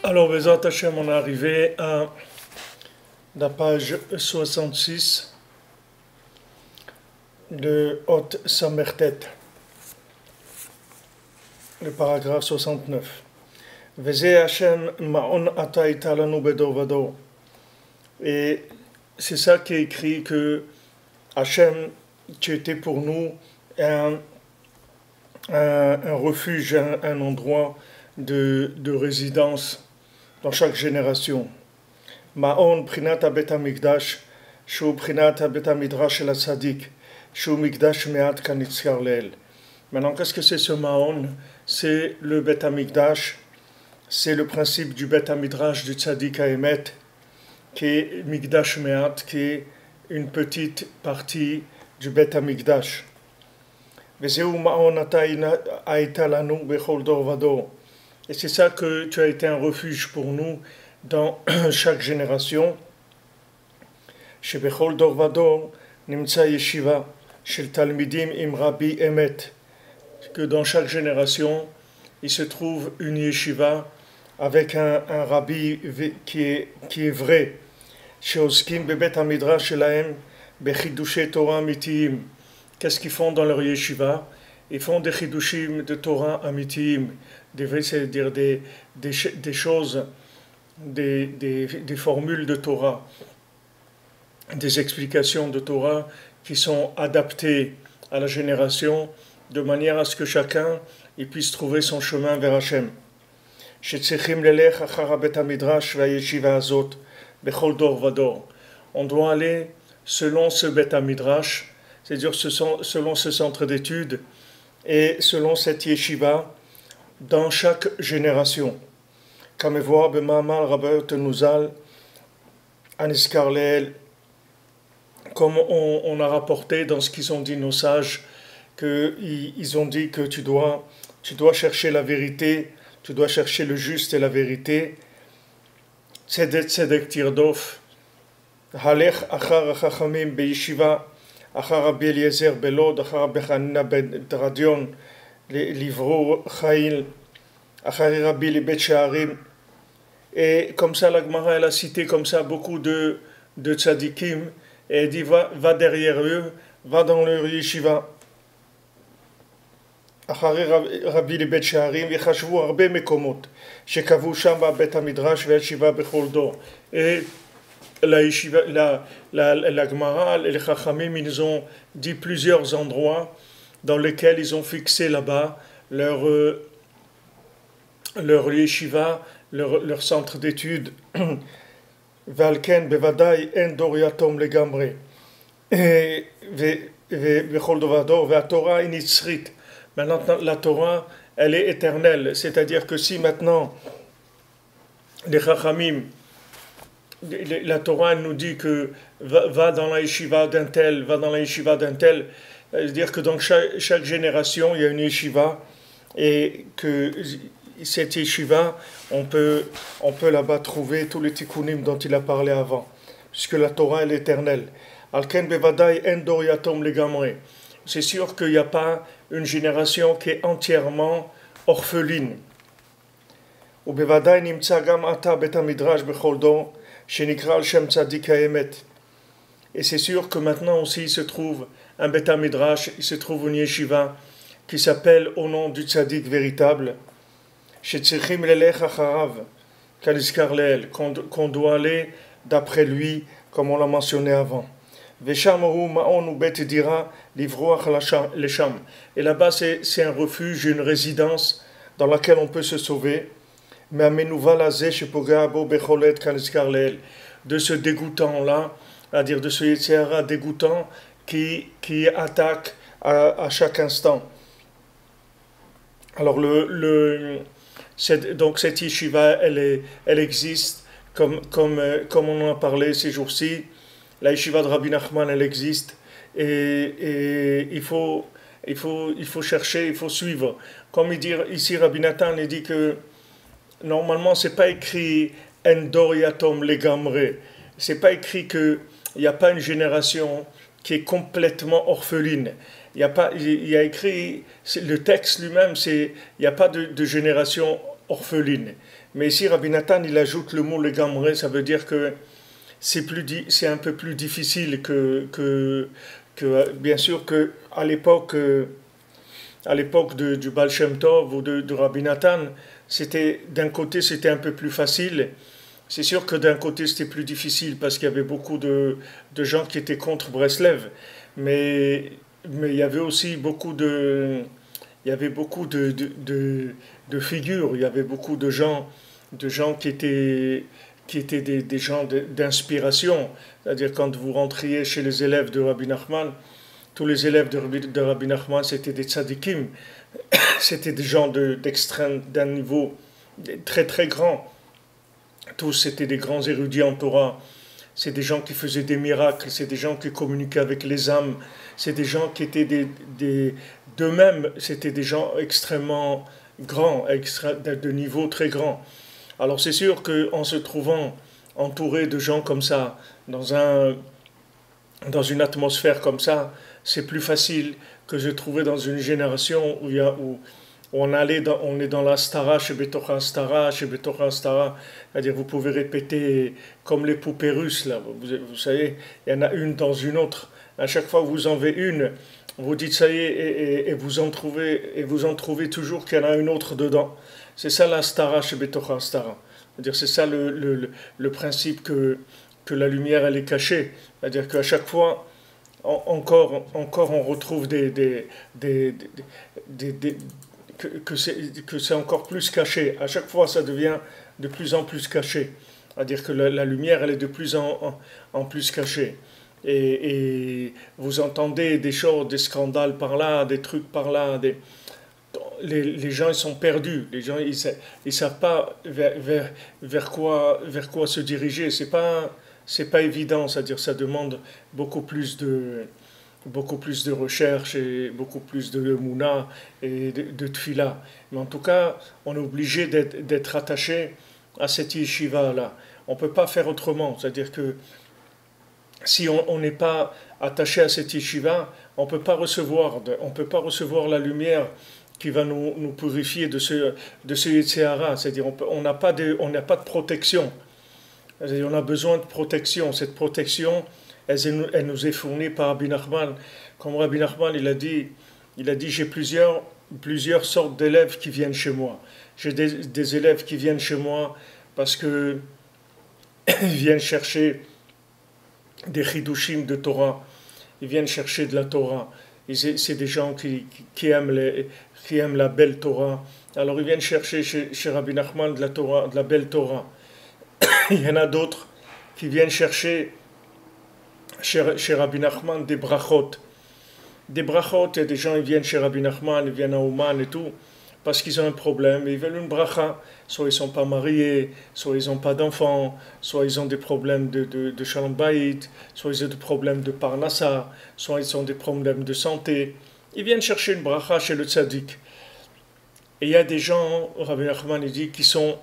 Alors, Bezat Hashem, on est arrivé à la page 66 de Hot Samertet, le paragraphe 69. Veze Hashem ma'on ata ita lanu bedor vador. Et c'est ça qui est écrit que Hashem, tu étais pour nous un refuge, un endroit de résidence dans chaque génération. Ma'on prinat bet hamikdash, shu prinat bet hamidrash shel hatzadik, shu mikdash me'at kanitzkar leel. Maintenant, qu'est-ce que c'est ce Ma'on? C'est le bet hamikdash, c'est le principe du bet hamidrash du tzadik haemet, qui est mikdash me'at, qui est une petite partie du bet hamikdash. Vezeu Ma'on ata aita lanu bechol dor vador. Et c'est ça que tu as été un refuge pour nous dans chaque génération. Chez Bechol Dor Vador, Nimtsa Yeshiva, chez le Talmidim Im Rabbi Emet, que dans chaque génération, il se trouve une yeshiva avec un rabbi qui est vrai. Chez Oskim Bebet Hamidrash Shelahem, Bechidushe Torah Amitiyim. Qu'est-ce qu'ils font dans leur yeshiva? Ils font des chidushim de Torah amitiyim, c'est-à-dire des choses, des formules de Torah, des explications de Torah qui sont adaptées à la génération de manière à ce que chacun il puisse trouver son chemin vers Hachem. On doit aller selon ce Bet HaMidrash, c'est-à-dire selon ce centre d'études, et selon cette yeshiva dans chaque génération. Comme on a rapporté dans ce qu'ils ont dit nos sages, qu'ils ont dit que tu dois chercher la vérité, tu dois chercher le juste et la vérité. Tzedek tzedek tirdof, halech achar chachamim beyeshiva, achar Rabbi Eliezer belod, achar Rabbi Hanina ben Radion, Livro Chail, achar Rabbi libet Sha'arim. Et comme ça, la Gemara, elle a cité comme ça beaucoup de tzadikim, et elle dit va derrière eux, va dans leur yeshiva. אחרי רבי לבית שערים יחשבו הרבה מקומות שקבעו שם בבית המדרש והישיבה בכל דור. Et la Gemara, les Chachamim, ils ont dit plusieurs endroits dans lesquels ils ont fixé là-bas leur yeshiva, leur centre d'études. Valken bevadai en dor yatom legamre. Bechol dovador ve'atorah initzrit. Maintenant, la Torah, elle est éternelle. C'est-à-dire que si maintenant, les Chachamim, la Torah elle nous dit que va dans la yeshiva d'un tel, va dans la yeshiva d'un tel, c'est-à-dire que dans chaque génération, il y a une yeshiva, et que cette yeshiva, on peut là-bas trouver tous les tikkunim dont il a parlé avant, puisque la Torah, elle est éternelle. Alken bevadai en dor yatom legamre. C'est sûr qu'il n'y a pas une génération qui est entièrement orpheline. Et c'est sûr que maintenant aussi il se trouve un Bet HaMidrash, il se trouve une yeshiva qui s'appelle au nom du tzaddik véritable, qu'on doit aller d'après lui, comme on l'a mentionné avant. Et là-bas, c'est un refuge, une résidence dans laquelle on peut se sauver. De ce dégoûtant-là, c'est-à-dire de ce Yetzer Hara dégoûtant qui attaque à chaque instant. Alors, donc cette yeshiva, elle existe, comme on en a parlé ces jours-ci. La yeshiva de Rabbi Nachman, elle existe, et il faut chercher, il faut suivre. Comme il dit ici, Rabbi Nathan, il dit que normalement, c'est pas écrit Endor Yatom Legamre. C'est pas écrit qu'il n'y a pas une génération qui est complètement orpheline. Il y a écrit, le texte lui-même, il n'y a pas de génération orpheline. Mais ici, Rabbi Nathan, il ajoute le mot Legamre, ça veut dire que c'est un peu plus difficile bien sûr, que à l'époque du Baal Shem Tov ou de Rabbi Nathan, d'un côté, c'était un peu plus facile. C'est sûr que d'un côté, c'était plus difficile parce qu'il y avait beaucoup de gens qui étaient contre Breslev. Mais, mais il y avait aussi il y avait beaucoup de figures, il y avait beaucoup de gens qui étaient des gens d'inspiration. C'est-à-dire quand vous rentriez chez les élèves de Rabbi Nachman, tous les élèves de Rabbi Nachman, c'était des tzadikim, c'était des gens d'un niveau très très grand. Tous c'était des grands érudits en Torah, c'est des gens qui faisaient des miracles, c'est des gens qui communiquaient avec les âmes, c'est des gens qui étaient d'eux-mêmes, c'était des gens extrêmement grands, de niveau très grand. Alors c'est sûr qu'en se trouvant entouré de gens comme ça, dans une atmosphère comme ça, c'est plus facile que je trouvais dans une génération où on est dans la stara, chez Betocha stara, chez Betocha stara, c'est-à-dire vous pouvez répéter comme les poupées russes, là, vous savez, il y en a une dans une autre. À chaque fois que vous en avez une, vous dites ça y est, et vous en trouvez toujours qu'il y en a une autre dedans. C'est ça la stara chez Betocha stara. C'est-à-dire c'est ça le principe que la lumière elle est cachée. C'est-à-dire qu'à chaque fois, encore on retrouve que c'est encore plus caché. À chaque fois, ça devient de plus en plus caché. C'est-à-dire que la lumière, elle est de plus en plus cachée. Et vous entendez des choses, des scandales par là, des trucs par là. Les gens, ils sont perdus. Les gens, ils savent pas vers quoi se diriger. C'est pas évident. C'est-à-dire, ça demande beaucoup plus de recherche et beaucoup plus de mouna et de tfila. Mais en tout cas, on est obligé d'être attaché à cette yeshiva-là. On ne peut pas faire autrement. C'est-à-dire que si on n'est pas attaché à cette yeshiva, on peut pas recevoir la lumière qui va nous purifier de ce Yetzirah. C'est-à-dire on n'a pas de protection. C'est-à-dire on a besoin de protection. Cette protection, elle nous est fournie par Rabbi Nachman. Comme Rabbi Nachman, il a dit j'ai plusieurs sortes d'élèves qui viennent chez moi. J'ai des élèves qui viennent chez moi parce que ils viennent chercher des chidushim de Torah. Ils viennent chercher de la Torah. C'est des gens qui aiment la belle Torah. Alors ils viennent chercher chez Rabbi Nachman de la Torah, de la belle Torah. Il y en a d'autres qui viennent chercher chez Rabbi Nachman des brachot. Des brachot, il y a des gens qui viennent chez Rabbi Nachman, ils viennent à Ouman et tout, parce qu'ils ont un problème, ils veulent une bracha. Soit ils ne sont pas mariés, soit ils n'ont pas d'enfants, soit ils ont des problèmes de shalom bayit, soit ils ont des problèmes de parnassa, soit ils ont des problèmes de santé. Ils viennent chercher une bracha chez le tzaddik. Et il y a des gens, Rabbi Nachman il dit, qui sont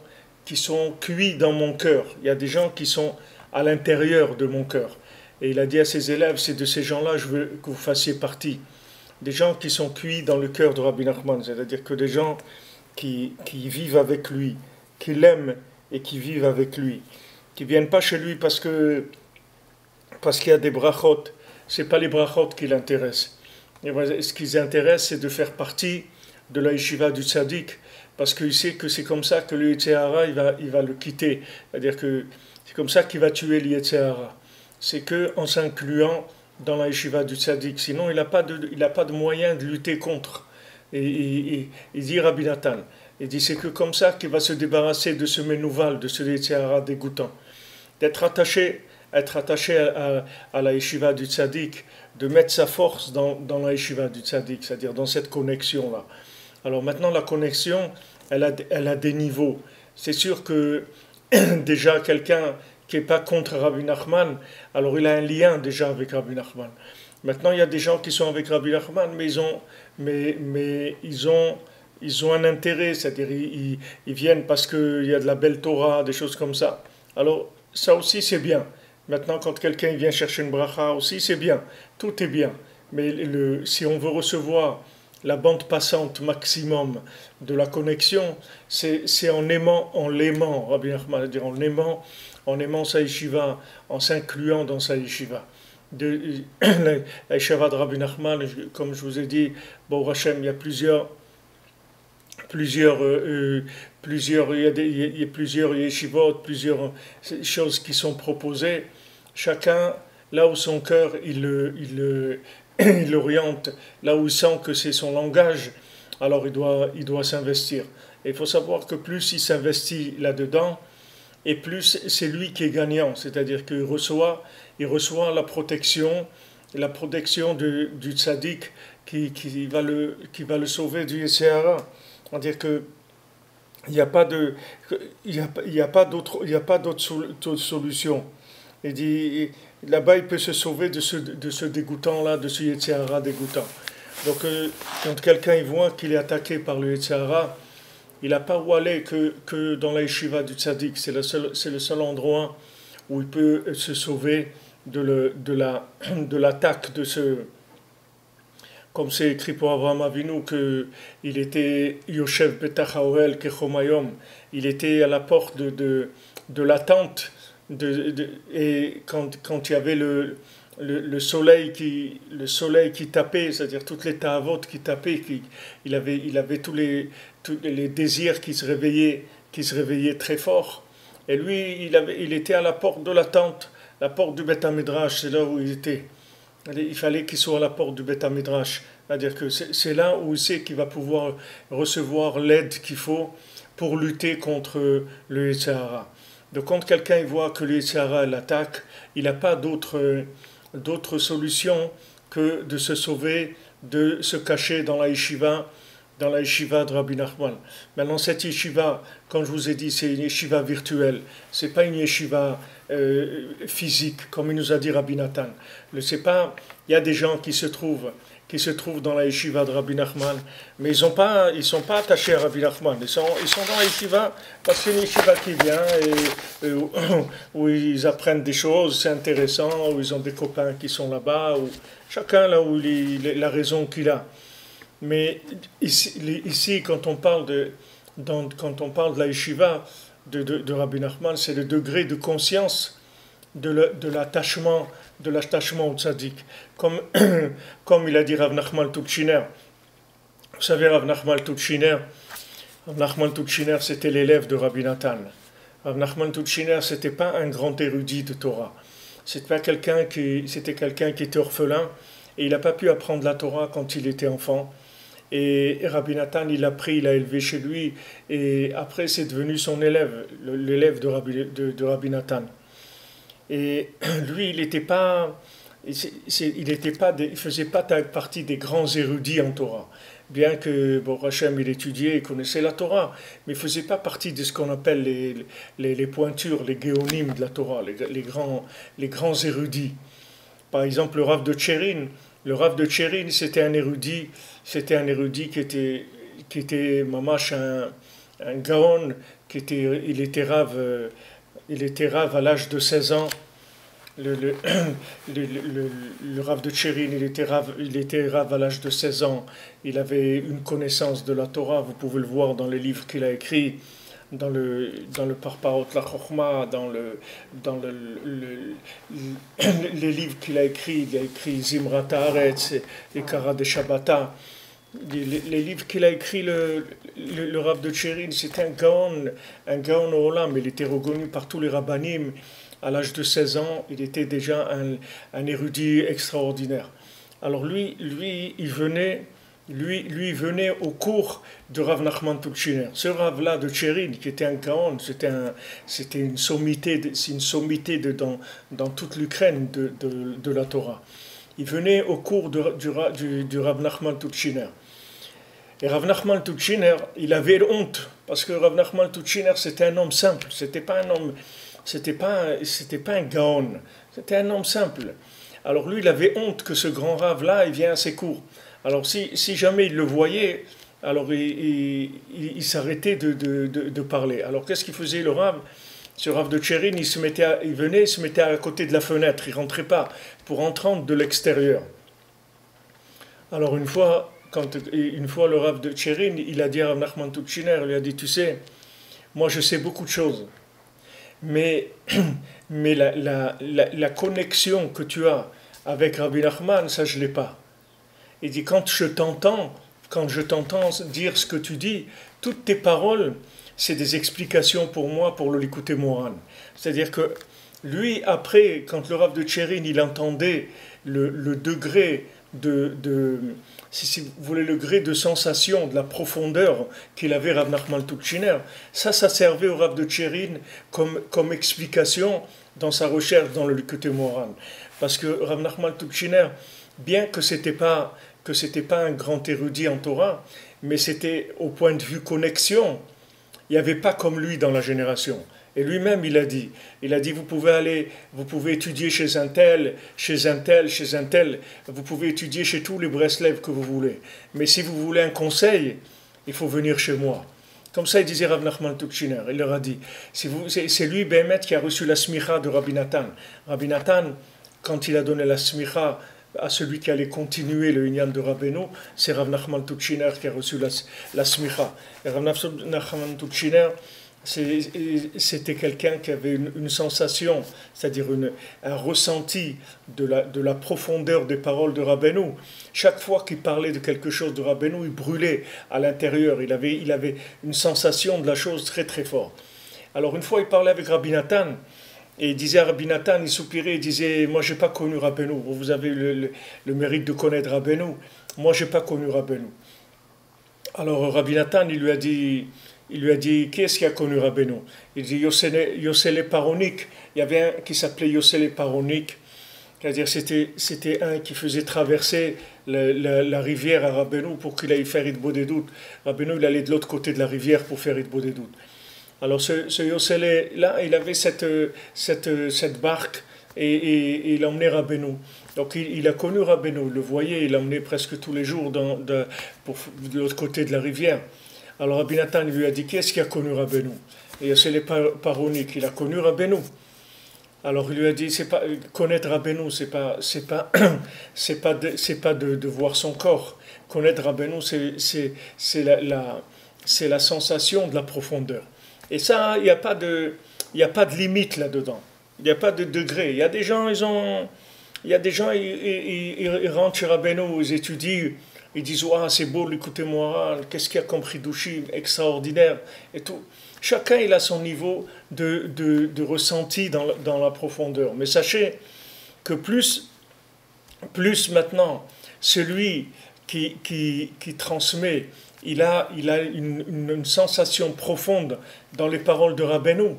cuits dans mon cœur. Il y a des gens qui sont à l'intérieur de mon cœur. Et il a dit à ses élèves, c'est de ces gens-là je veux que vous fassiez partie. Des gens qui sont cuits dans le cœur de Rabbi Nachman, c'est-à-dire que des gens qui vivent avec lui, qui l'aiment et qui vivent avec lui, qui ne viennent pas chez lui parce qu'il y a des brachot. Ce n'est pas les brachot qui l'intéressent. Et ce qui les intéresse, c'est de faire partie de la yeshiva du tzaddik, parce qu'il sait que c'est comme ça que le Yetzirah, il va le quitter. C'est-à-dire que c'est comme ça qu'il va tuer le Yetzirah. C'est qu'en s'incluant dans la yeshiva du tzaddik. Sinon, il n'a pas de moyen de lutter contre. Et il dit Rabbi Nathan, il dit c'est que comme ça qu'il va se débarrasser de ce menouval, de ce Yetzirah dégoûtant. Être attaché à la yeshiva du tzaddik, de mettre sa force dans la yeshiva du tzaddik, c'est-à-dire dans cette connexion-là. Alors maintenant, la connexion, elle a des niveaux. C'est sûr que déjà quelqu'un qui n'est pas contre Rabbi Nachman, alors il a un lien déjà avec Rabbi Nachman. Maintenant, il y a des gens qui sont avec Rabbi Nachman, mais ils ont ils ont un intérêt, c'est-à-dire ils viennent parce qu'il y a de la belle Torah, des choses comme ça. Alors ça aussi c'est bien. Maintenant quand quelqu'un vient chercher une bracha aussi c'est bien, tout est bien. Mais si on veut recevoir la bande passante maximum de la connexion, c'est en l'aimant, Rabbi Nachman, c'est-à-dire en aimant sa yeshiva, en s'incluant dans sa yeshiva. La yeshiva de Rabbi Nachman, comme je vous ai dit, bon Hachem, il y a il y a plusieurs yeshivot, plusieurs choses qui sont proposées. Chacun, là où son cœur, il l'oriente, là où il sent que c'est son langage, alors il doit s'investir. Et il faut savoir que plus il s'investit là-dedans, et plus c'est lui qui est gagnant, c'est-à-dire il reçoit la protection du tzaddik qui va le sauver du Yetzer. C'est-à-dire que il n'y a pas de, il y a pas d'autre, il y a pas d'autre solution. Il dit, là-bas, il peut se sauver de ce dégoûtant-là, de ce Yetzer dégoûtant. Donc, quand quelqu'un il voit qu'il est attaqué par le Yetzer, il n'a pas où aller que dans la yeshiva du tzaddik. C'est le seul endroit où il peut se sauver de l'attaque de ce. Comme c'est écrit pour Abraham Avinu, qu'il était Yoshev Betach Haorel Kechomayom, il était à la porte de la tente, et quand il y avait le soleil qui tapait, c'est-à-dire toutes les ta'avot qui tapaient, il avait tous les désirs qui se réveillaient très fort. Et lui, il était à la porte de la tente, la porte du Beth Midrash, c'est là où il était. Il fallait qu'il soit à la porte du Beth Midrash. C'est-à-dire que c'est là où il sait qu'il va pouvoir recevoir l'aide qu'il faut pour lutter contre le Yetzirah. Donc quand quelqu'un voit que le Yetzirah l'attaque, il n'a pas d'autre solution que de se sauver, de se cacher dans la yeshiva de Rabbi Nachman. Maintenant, cette yeshiva, comme je vous ai dit, c'est une yeshiva virtuelle. C'est pas une yeshiva physique, comme il nous a dit Rabbi Nathan. C'est pas, il y a des gens qui se trouvent dans la yeshiva de Rabbi Nachman, mais ils sont pas attachés à Rabbi Nachman. Ils sont dans la yeshiva parce que c'est une yeshiva qui vient et où ils apprennent des choses, c'est intéressant, où ils ont des copains qui sont là-bas, où chacun là où la raison qu'il a. Mais ici, quand on parle de la yeshiva de Rabbi Nachman, c'est le degré de conscience de l'attachement au tzaddik. Comme il a dit Rav Nachman Tutchiner. Vous savez, Rav Nachman Tutchiner, c'était l'élève de Rabbi Nathan. Rav Nachman Tutchiner, c'était pas un grand érudit de Torah. C'était quelqu'un qui était orphelin et il n'a pas pu apprendre la Torah quand il était enfant. Et Rabbi Nathan, il l'a élevé chez lui, et après c'est devenu son élève, l'élève de Rabbi Nathan. Et lui, il faisait pas partie des grands érudits en Torah. Bien que, bon, Hachem, il étudiait, il connaissait la Torah, mais il faisait pas partie de ce qu'on appelle les pointures, les géonimes de la Torah, les grands érudits. Par exemple, le Rav de Tchérin, c'était un érudit qui était mamash un gaon, il était rave à l'âge de 16 ans. Le Rav de Tchérin, il était rave à l'âge de 16 ans. Il avait une connaissance de la Torah, vous pouvez le voir dans les livres qu'il a écrits, dans le Parparot la Chochma, les livres qu'il a écrits. Il a écrit Zimrat Haaretz et Kara de Shabbata. Les livres qu'il a écrits, le Rav de Tchérin, c'était un gaon au Olam. Il était reconnu par tous les rabbanim. À l'âge de 16 ans, il était déjà un érudit extraordinaire. Alors lui, il venait au cours de Rav Nachman Tutchiner. Ce Rav-là de Tchérin, qui était un gaon, c'était une sommité dans toute l'Ukraine de la Torah. Il venait au cours du Rav Nachman Tutchiner. Et Rav Nachman Tutchiner, il avait honte, parce que Rav Nachman Tutchiner, c'était un homme simple, c'était pas un gaon, c'était un homme simple. Alors lui, il avait honte que ce grand Rav-là, il vient à ses cours. Alors si jamais il le voyait, Alors il s'arrêtait de parler. Alors qu'est-ce qu'il faisait le Rav? Ce Rav de Tchérin, il venait, il se mettait à côté de la fenêtre, il rentrait pas pour entendre de l'extérieur. Alors une fois le Rav de Tchérin, il a dit à Rav Nachman Tuchiner, il lui a dit, tu sais, moi je sais beaucoup de choses, mais, mais la connexion que tu as avec Rabbi Nachman, ça je l'ai pas. Il dit, quand je t'entends dire ce que tu dis, toutes tes paroles, c'est des explications pour moi pour l'écouter Moran. C'est-à-dire que lui, après, quand le Rav de Tchérin, il entendait le degré si vous voulez, le degré de sensation, de la profondeur qu'il avait Rav Nachman Tuchiner, ça servait au Rav de Tchérin comme explication dans sa recherche dans le Likutei Moharan. Parce que Rav Nachman Tuchiner, bien que c'était pas un grand érudit en Torah, mais c'était au point de vue connexion, il n'y avait pas comme lui dans la génération. Et lui-même, il a dit, vous pouvez étudier chez un tel, chez un tel, chez un tel, vous pouvez étudier chez tous les Breslev que vous voulez. Mais si vous voulez un conseil, il faut venir chez moi. Comme ça, il disait Rav Nachman Tuchiner. Il leur a dit, c'est lui, Béhémet, qui a reçu la smicha de Rabbi Nathan. Rabbi Nathan, quand il a donné la smicha à celui qui allait continuer le Inyan de Rabbeinu, c'est Rav Nachman Tuchiner qui a reçu la smicha. Et Rav Nachman Tuchiner, c'était quelqu'un qui avait une sensation, c'est-à-dire un ressenti de la profondeur des paroles de Rabbeinu. Chaque fois qu'il parlait de quelque chose de Rabbeinu, il brûlait à l'intérieur. Il avait une sensation de la chose très très forte. Alors une fois, il parlait avec Rabbi Nathan, et il disait à Rabbi Nathan, il soupirait, il disait, moi j'ai pas connu Rabbeinu, vous avez le mérite de connaître Rabbeinu, moi j'ai pas connu Rabbeinu. Alors Rabbi Nathan, il lui a dit, qui est-ce qui a connu Rabbeinu? Il dit, Yossele Paronik. Il y avait un qui s'appelait Yossele Paronik, c'est-à-dire c'était un qui faisait traverser la rivière à Rabbeinu pour qu'il aille faire Hitbodedut. Rabbeinu, il allait de l'autre côté de la rivière pour faire Hitbodedut. Alors ce Yossele, là, il avait cette barque et il emmenait Rabbeinu. Donc il a connu Rabbeinu, il le voyait, il l'emmenait presque tous les jours de l'autre côté de la rivière. Alors Rabbi Nathan lui a dit, qui est-ce qui a connu Rabbeinu? Et c'est les Paronik, il a connu Rabbeinu. Alors il lui a dit, connaître Rabbeinu, c'est pas de voir son corps. Connaître Rabbeinu, c'est la sensation de la profondeur. Et ça, il n'y a pas de limite là-dedans. Il n'y a pas de degré. Il y a des gens, ils rentrent chez Rabbeinu, ils étudient, ils disent, ah, c'est beau l'écouter moi, qu'est-ce qu'il a compris d'Ushim, extraordinaire, et tout. Chacun, il a son niveau de ressenti dans la profondeur. Mais sachez que plus maintenant, celui qui transmet, il a une sensation profonde dans les paroles de Rabbeinu,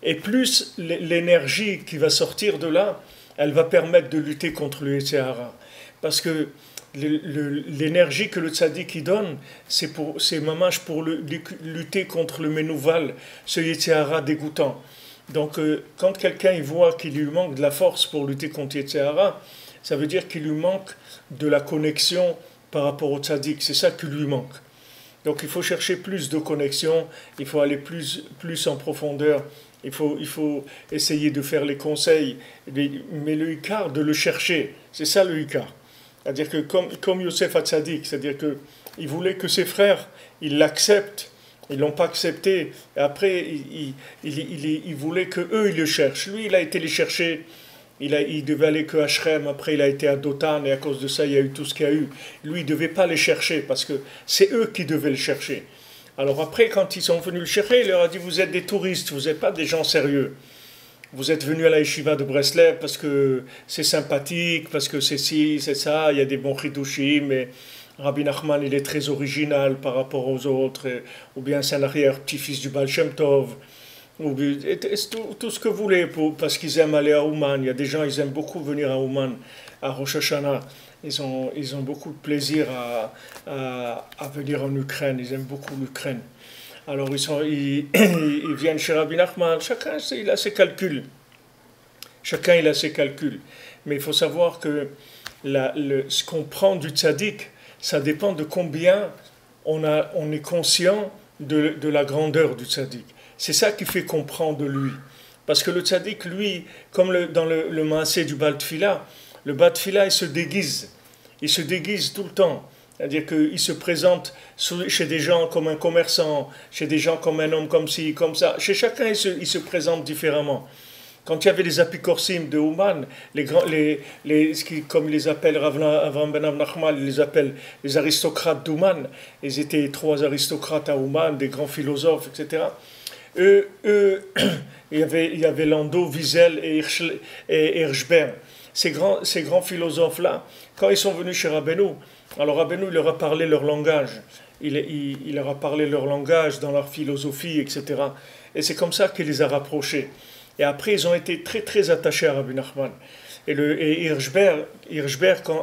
et plus l'énergie qui va sortir de là, elle va permettre de lutter contre le Yetzer Hara. Parce que l'énergie que le tzaddik donne, c'est mamash pour lutter contre le menouval, ce Yetzer Hara dégoûtant. Donc quand quelqu'un il voit qu'il lui manque de la force pour lutter contre Yetzer Hara, ça veut dire qu'il lui manque de la connexion par rapport au tzaddik, c'est ça qui lui manque. Donc il faut chercher plus de connexion, il faut aller plus en profondeur, il faut essayer de faire les conseils, mais le Ikar, de le chercher, c'est ça le Ikar. C'est-à-dire que comme Yosef Hatzadik, c'est-à-dire qu'il voulait que ses frères, ils l'acceptent, ils ne l'ont pas accepté, et après il voulait qu'eux, ils le cherchent. Lui, il a été les chercher, il devait aller que à Shrem, après il a été à Dotan, et à cause de ça, il y a eu tout ce qu'il y a eu. Lui, il ne devait pas les chercher, parce que c'est eux qui devaient le chercher. Alors après, quand ils sont venus le chercher, il leur a dit, vous êtes des touristes, vous n'êtes pas des gens sérieux. Vous êtes venus à la yeshiva de Breslev parce que c'est sympathique, parce que c'est ci, c'est ça, il y a des bons chidushim, mais Rabbi Nachman, il est très original par rapport aux autres, ou bien c'est un arrière-petit-fils du Baal Shem Tov, ou tout ce que vous voulez, parce qu'ils aiment aller à Ouman. Il y a des gens, ils aiment beaucoup venir à Ouman, à Rosh Hashanah. Ils ont beaucoup de plaisir à venir en Ukraine, ils aiment beaucoup l'Ukraine. Alors ils viennent chez Rabbi Nachman, chacun il a ses calculs. Chacun il a ses calculs. Mais il faut savoir que ce qu'on prend du tzaddik, ça dépend de combien on est conscient de la grandeur du tzaddik. C'est ça qui fait comprendre de lui. Parce que le tzaddik, lui, comme dans le maasé du Baal Tfila, le Baal Tfila, il se déguise. Il se déguise tout le temps. C'est-à-dire qu'il se présente chez des gens comme un commerçant, chez des gens comme un homme comme ci, comme ça. Chez chacun, il se présente différemment. Quand il y avait les apikorsim de Ouman, comme ils les appellent Avram Ben Nachman, ils les appellent les aristocrates d'Ouman, ils étaient 3 aristocrates à Ouman, des grands philosophes, etc. Eux il y avait Lando, Wiesel et Hirschberg. Ces grands philosophes-là, quand ils sont venus chez Rabbeinu, alors Rabbeinu leur a parlé leur langage. Il leur a parlé leur langage dans leur philosophie, etc. Et c'est comme ça qu'il les a rapprochés. Et après, ils ont été très très attachés à Rabbi Nachman. Et Hirschberg,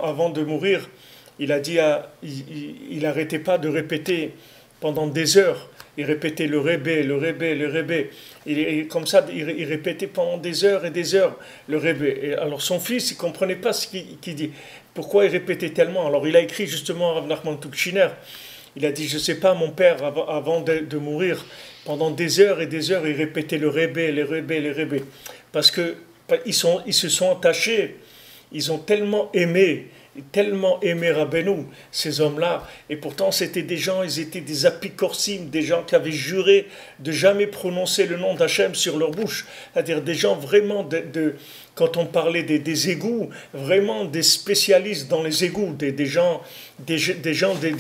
avant de mourir, il a dit, il n'arrêtait pas de répéter pendant des heures. Il répétait le rébé, le rébé, le rébé. Comme ça, il répétait pendant des heures et des heures le rébé. Et alors son fils, il ne comprenait pas ce qu'il dit. Pourquoi il répétait tellement? Alors il a écrit justement à Rav Nachman Tukshiner. Il a dit, je ne sais pas, mon père, avant de mourir, pendant des heures et des heures, il répétait le rébé, le rébé, le rébé. Parce qu'ils se sont attachés, ils ont tellement aimé Rabbeinu, ces hommes-là. Et pourtant, c'était des gens, ils étaient des apikorsim, des gens qui avaient juré de jamais prononcer le nom d'Hachem sur leur bouche. C'est-à-dire des gens vraiment, quand on parlait des égouts, vraiment des spécialistes dans les égouts, des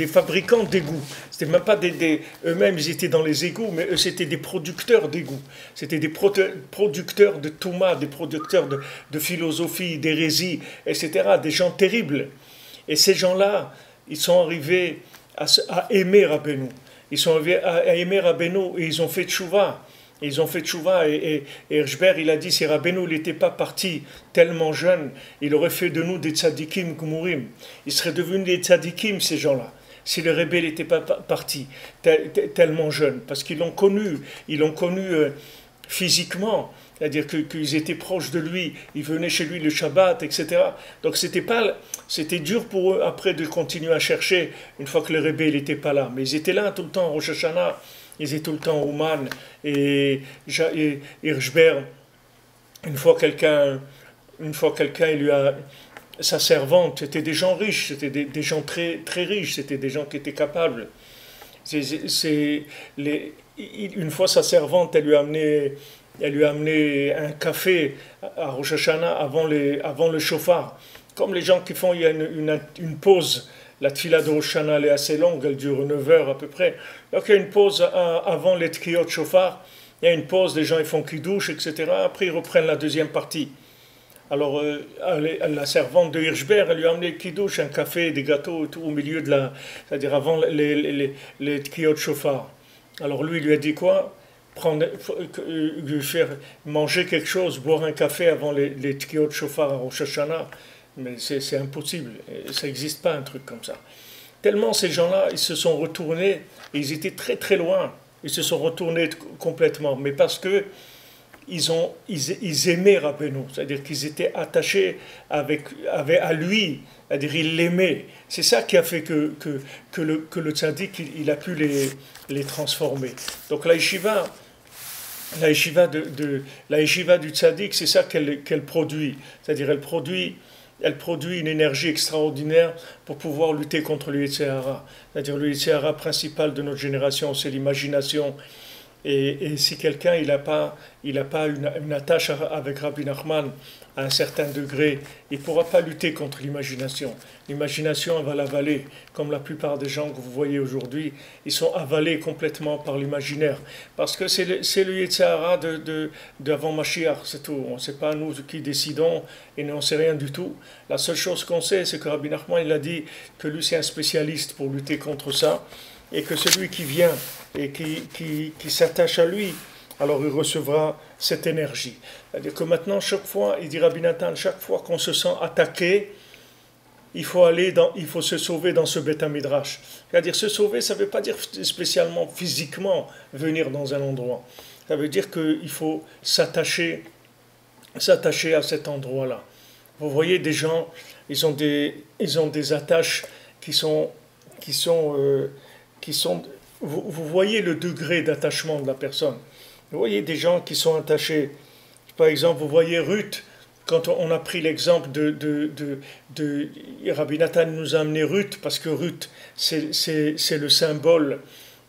fabricants d'égouts. C'était même pas eux-mêmes, ils étaient dans les égouts, mais eux, c'était des producteurs d'égouts. C'était des producteurs de Touma, des producteurs de philosophie, d'hérésie, etc. Des gens terribles. Et ces gens-là, ils sont arrivés à aimer Rabbeinu. Ils sont arrivés à aimer Rabbeinu et ils ont fait tchouva. Ils ont fait tchouva et Hirschberg, il a dit, si Rabbeinu n'était pas parti tellement jeune, il aurait fait de nous des tzadikim gumurim. Ils seraient devenus des tzadikim, ces gens-là, si le rebelle n'était pas parti tellement jeune. Parce qu'ils l'ont connu physiquement, c'est-à-dire qu'ils étaient proches de lui, ils venaient chez lui le Shabbat, etc. Donc c'était dur pour eux après de continuer à chercher une fois que le rebelle n'était pas là. Mais ils étaient là tout le temps, Rosh Hashanah. Ils étaient tout le temps Ouman et Hirschberg. Une fois quelqu'un, il lui a sa servante. C'était des gens riches, c'était des gens très très riches, c'était des gens qui étaient capables. Une fois sa servante, elle lui a amené un café à Rosh Hashanah avant le chauffard. Comme les gens qui font, il y a une pause. La tfila de Rosh Hashanah est assez longue, elle dure 9 heures à peu près. Donc il y a une pause avant les tkiyot shofar, il y a une pause, les gens ils font kiddush, etc. Après ils reprennent la deuxième partie. Alors la servante de Hirschberg, elle lui a amené kiddush, un café, des gâteaux, tout au milieu c'est-à-dire avant les tkiyot shofar. Alors lui a dit quoi? Faire manger quelque chose, boire un café avant les tkiyot shofar à Rosh Hashanah. Mais c'est impossible, ça n'existe pas un truc comme ça. Tellement ces gens-là, ils se sont retournés, et ils étaient très très loin, ils se sont retournés complètement, mais parce que ils aimaient Rabbeinu, c'est-à-dire qu'ils étaient attachés à lui, c'est-à-dire ils l'aimaient. C'est ça qui a fait que le tzaddik, il a pu les transformer. Donc la yeshiva du tzaddik, c'est ça qu'elle produit, c'est-à-dire elle produit une énergie extraordinaire pour pouvoir lutter contre le Yetzer Hara. C'est-à-dire le Yetzer Hara principal de notre génération, c'est l'imagination. Et si quelqu'un il n'a pas une attache avec Rabbi Nachman à un certain degré, il ne pourra pas lutter contre l'imagination. L'imagination, elle va l'avaler, comme la plupart des gens que vous voyez aujourd'hui, ils sont avalés complètement par l'imaginaire. Parce que c'est le Yetzer Hara d'avant Mashiach, c'est tout. On ne sait pas nous qui décidons et on ne sait rien du tout. La seule chose qu'on sait, c'est que Rabbi Nachman il a dit que lui c'est un spécialiste pour lutter contre ça, et que celui qui vient et qui s'attache à lui, alors il recevra cette énergie. C'est-à-dire que maintenant, chaque fois, il dit Rabbi Nathan, chaque fois qu'on se sent attaqué, il faut se sauver dans ce Beth Midrash. C'est-à-dire se sauver, ça ne veut pas dire spécialement physiquement venir dans un endroit. Ça veut dire qu'il faut s'attacher à cet endroit-là. Vous voyez des gens, ils ont des attaches qui sont qui sont... Vous voyez le degré d'attachement de la personne. Vous voyez des gens qui sont attachés. Par exemple, vous voyez Ruth, quand on a pris l'exemple de Rabbi Nathan nous a amené Ruth, parce que Ruth, c'est le symbole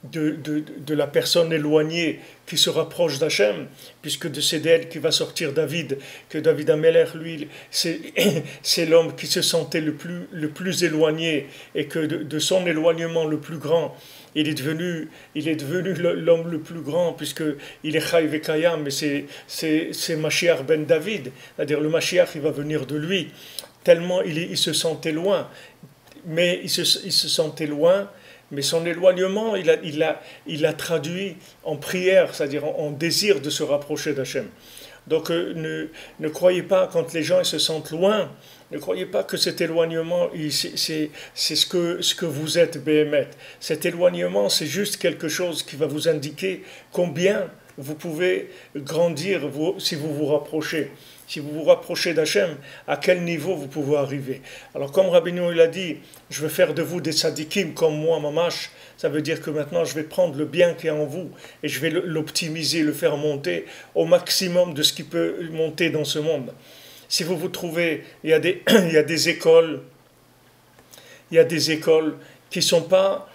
de la personne éloignée qui se rapproche d'Hachem, puisque c'est d'elle qui va sortir David, que David Ameller, lui, c'est l'homme qui se sentait le plus éloigné, et que de son éloignement le plus grand, il est devenu l'homme le plus grand, puisqu'il est Chai Vekayam, mais c'est Mashiach ben David, c'est-à-dire le Mashiach, il va venir de lui, tellement il se sentait loin, mais il se sentait loin, mais son éloignement, il l'a traduit en prière, c'est-à-dire en désir de se rapprocher d'Hachem. Donc ne croyez pas, quand les gens ils se sentent loin, ne croyez pas que cet éloignement, c'est ce que vous êtes, Béhémet. Cet éloignement, c'est juste quelque chose qui va vous indiquer combien vous pouvez grandir si vous vous rapprochez. Si vous vous rapprochez d'Hachem, à quel niveau vous pouvez arriver. Alors comme Rabbeinu il a dit, je veux faire de vous des tzadikim comme moi, mamash, ça veut dire que maintenant je vais prendre le bien qui est en vous et je vais l'optimiser, le faire monter au maximum de ce qui peut monter dans ce monde. Si vous vous trouvez, il y a des écoles qui sont pas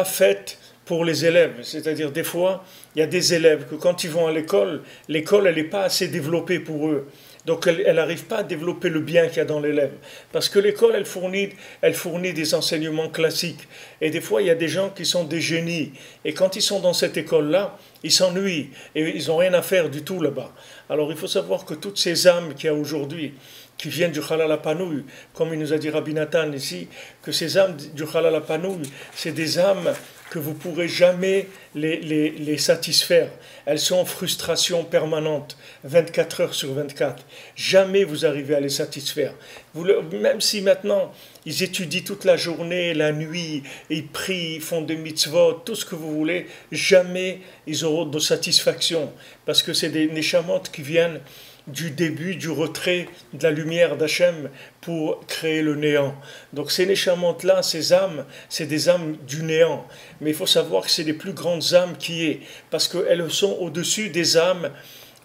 faites pour les élèves. C'est-à-dire, des fois, il y a des élèves que quand ils vont à l'école, elle n'est pas assez développée pour eux. Donc, elle n'arrive pas à développer le bien qu'il y a dans l'élève. Parce que l'école, elle fournit des enseignements classiques. Et des fois, il y a des gens qui sont des génies. Et quand ils sont dans cette école-là, ils s'ennuient. Et ils n'ont rien à faire du tout là-bas. Alors, il faut savoir que toutes ces âmes qu'il y a aujourd'hui, qui viennent du Halal HaPanouï, comme il nous a dit Rabbi Nathan ici, que ces âmes du Halal HaPanouï, c'est des âmes que vous ne pourrez jamais les satisfaire. Elles sont en frustration permanente, 24 heures sur 24. Jamais vous arrivez à les satisfaire. Même si maintenant, ils étudient toute la journée, la nuit, ils prient, ils font des mitzvot, tout ce que vous voulez, jamais ils auront de satisfaction. Parce que c'est des neshamot qui viennent du début, du retrait de la lumière d'Hachem pour créer le néant. Donc ces neshamot-là, ces âmes, c'est des âmes du néant. Mais il faut savoir que c'est les plus grandes âmes qui est, parce qu'elles sont au-dessus des âmes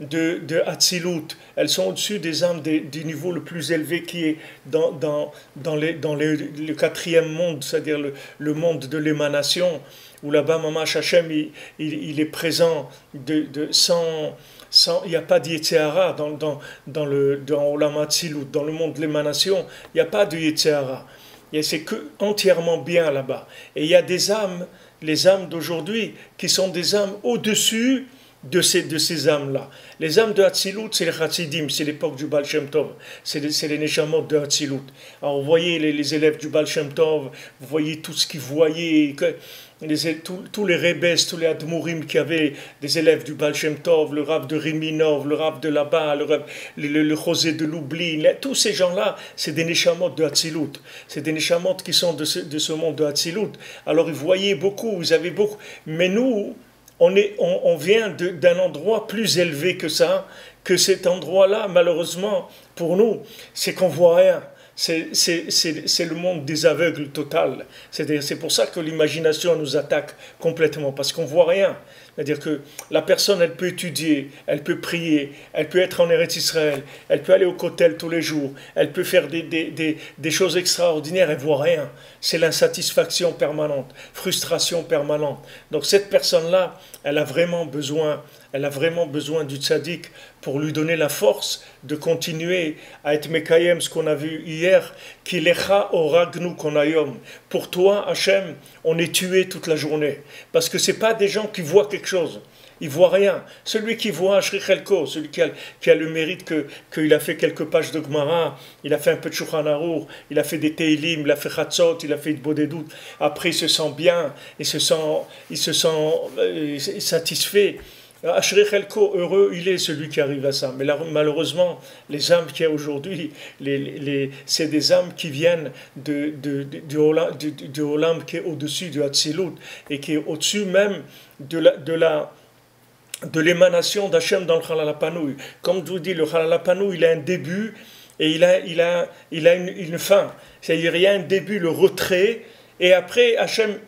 de Hatzilut. Elles sont au-dessus des âmes du niveau le plus élevé qui est dans le quatrième monde, c'est-à-dire le monde de l'émanation, où là-bas, Mamash Hachem, il est présent il n'y a pas d'Yetzer dans Olam Hatzilut, dans le monde de l'émanation, il n'y a pas de Yetzer Hara. C'est entièrement bien là-bas. Et il y a des âmes, les âmes d'aujourd'hui, qui sont des âmes au-dessus de ces âmes-là. Les âmes de Hatzilut, c'est les Chassidim, c'est l'époque du Baal Shem Tov, c'est les Neshamot de Hatzilut. Alors vous voyez les élèves du Baal Shem Tov, vous voyez tout ce qu'ils voyaient, tous les Rebes, tous les Admourim qui avaient des élèves du Baal Shem Tov, le Rav de Riminov, le Rav de Laba, le José de Lublin, tous ces gens-là, c'est des Neshamot de Hatzilut. C'est des Neshamot qui sont de ce monde de Hatzilut. Alors ils voyaient beaucoup, ils avaient beaucoup. Mais nous, on vient d'un endroit plus élevé que ça, que cet endroit-là, malheureusement, pour nous, c'est qu'on voit rien. C'est le monde des aveugles total. C'est pour ça que l'imagination nous attaque complètement, parce qu'on ne voit rien. C'est-à-dire que la personne, elle peut étudier, elle peut prier, elle peut être en Eretz Israël, elle peut aller au Kotel tous les jours, elle peut faire des choses extraordinaires, elle ne voit rien. C'est l'insatisfaction permanente, frustration permanente. Donc cette personne-là, elle a vraiment besoin du tzaddik pour lui donner la force de continuer à être Mekayem, ce qu'on a vu hier, qui lecha oragnu konayom. Pour toi, Hachem, on est tué toute la journée. Parce que ce n'est pas des gens qui voient quelque chose. Ils ne voient rien. Celui qui voit Ashri Chelko, celui qui a le mérite qu'il a fait quelques pages de Gemara, il a fait un peu de Shulchan Aruch, il a fait des Teilim, il a fait Chatzot, il a fait Bodedut. Après, il se sent bien, il se sent satisfait. Ashri Chelko, heureux, il est celui qui arrive à ça. Mais là, malheureusement, les âmes qu'il y a aujourd'hui, c'est des âmes qui viennent du Olam qui est au-dessus du Hatzilut et qui est au-dessus même de l'émanation d'Hachem dans le Halal HaPanouï. Comme je vous dis, le Halal HaPanouï, il a un début et il a une fin. C'est-à-dire, il y a un début, le retrait, Et après, Hachem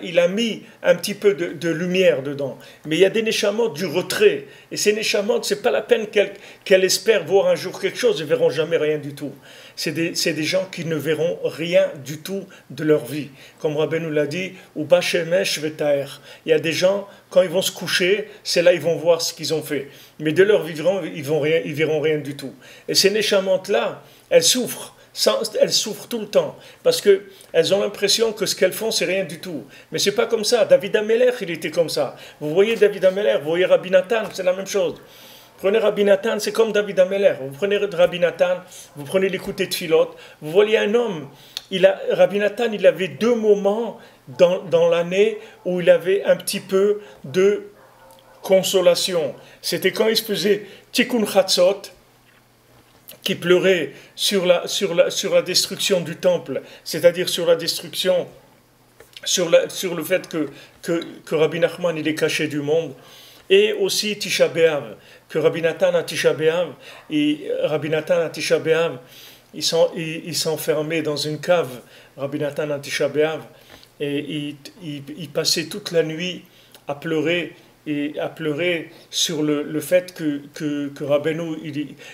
il a mis un petit peu de lumière dedans. Mais il y a des neshamot du retrait. Et ces neshamot, c'est pas la peine qu'elles espèrent voir un jour quelque chose, ils ne verront jamais rien du tout. C'est des gens qui ne verront rien du tout de leur vie. Comme Rabbeinu l'a dit, ou Bashemesh Vetaer. Il y a des gens, quand ils vont se coucher, c'est là ils vont voir ce qu'ils ont fait. Mais de leur vivant, ils verront rien du tout. Et ces neshamot-là, elles souffrent. Elles souffrent tout le temps parce qu'elles ont l'impression que ce qu'elles font c'est rien du tout, mais c'est pas comme ça. David Ameller il était comme ça. Vous voyez David Ameller, vous voyez Rabbi Nathan, c'est la même chose. Prenez Rabbi Nathan, c'est comme David Ameller. Vous prenez Rabbi Nathan, vous prenez l'écouté de Philote, vous voyez un homme, Rabbi Nathan il avait 2 moments dans l'année où il avait un petit peu de consolation. C'était quand il se faisait Tikkun Chatzot, qui pleurait sur la destruction du temple, c'est-à-dire sur la destruction, sur le fait que Rabbi Nachman il est caché du monde, et aussi Tisha B'Av, que Rabbi Nathan à Tisha B'Av, il s'enfermait dans une cave, Rabbi Nathan à Tisha B'Av, et il passait toute la nuit à pleurer, sur le fait que Rabbeinu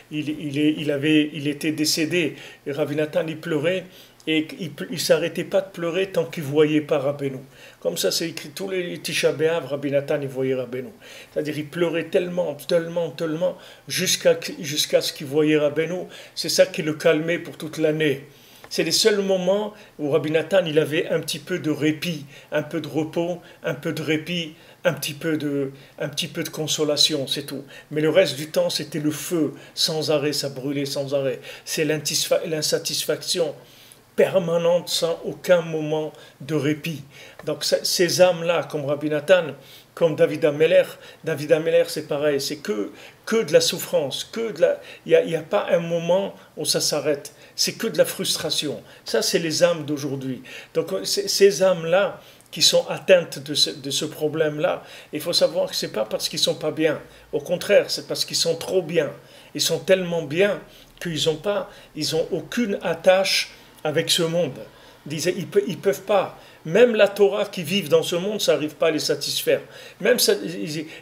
il était décédé. Et Rabbi Nathan il pleurait et il s'arrêtait pas de pleurer tant qu'il voyait pas Rabbeinu. Comme ça c'est écrit tous les Tisha B'Av, Rabbi Nathan il voyait Rabbeinu. C'est-à-dire il pleurait tellement jusqu'à ce qu'il voyait Rabbeinu. C'est ça qui le calmait pour toute l'année. C'est les seuls moments où Rabbi Nathan il avait un petit peu de répit, un peu de repos, un peu de répit, un petit peu de consolation, c'est tout. Mais le reste du temps, c'était le feu, sans arrêt, ça brûlait sans arrêt. C'est l'insatisfaction permanente, sans aucun moment de répit. Donc ces âmes-là, comme Rabbi Nathan, comme David Ameller, c'est pareil, c'est que de la souffrance, il n'y a pas un moment où ça s'arrête. C'est que de la frustration. Ça, c'est les âmes d'aujourd'hui. Donc ces âmes-là, qui sont atteintes de ce problème-là, il faut savoir que ce n'est pas parce qu'ils ne sont pas bien. Au contraire, c'est parce qu'ils sont trop bien. Ils sont tellement bien qu'ils n'ont aucune attache avec ce monde. Ils ne peuvent pas. Même la Torah qui vivent dans ce monde, ça n'arrive pas à les satisfaire. Même ça,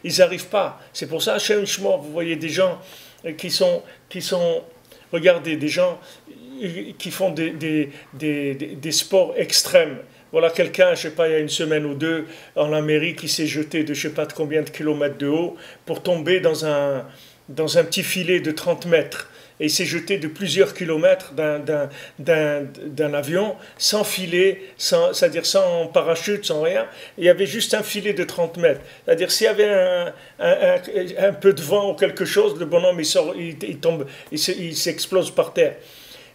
ils n'arrivent pas. C'est pour ça, Hachem Shmor, vous voyez des gens qui sont regardez, des gens qui font des sports extrêmes. Voilà quelqu'un, je ne sais pas, il y a 1 semaine ou 2, en Amérique, qui s'est jeté de je ne sais pas de combien de kilomètres de haut pour tomber dans un petit filet de 30 mètres. Et il s'est jeté de plusieurs kilomètres d'un avion, sans filet, c'est-à-dire sans parachute, sans rien. Il y avait juste un filet de 30 mètres. C'est-à-dire s'il y avait un peu de vent ou quelque chose, le bonhomme il tombe, il s'explose par terre.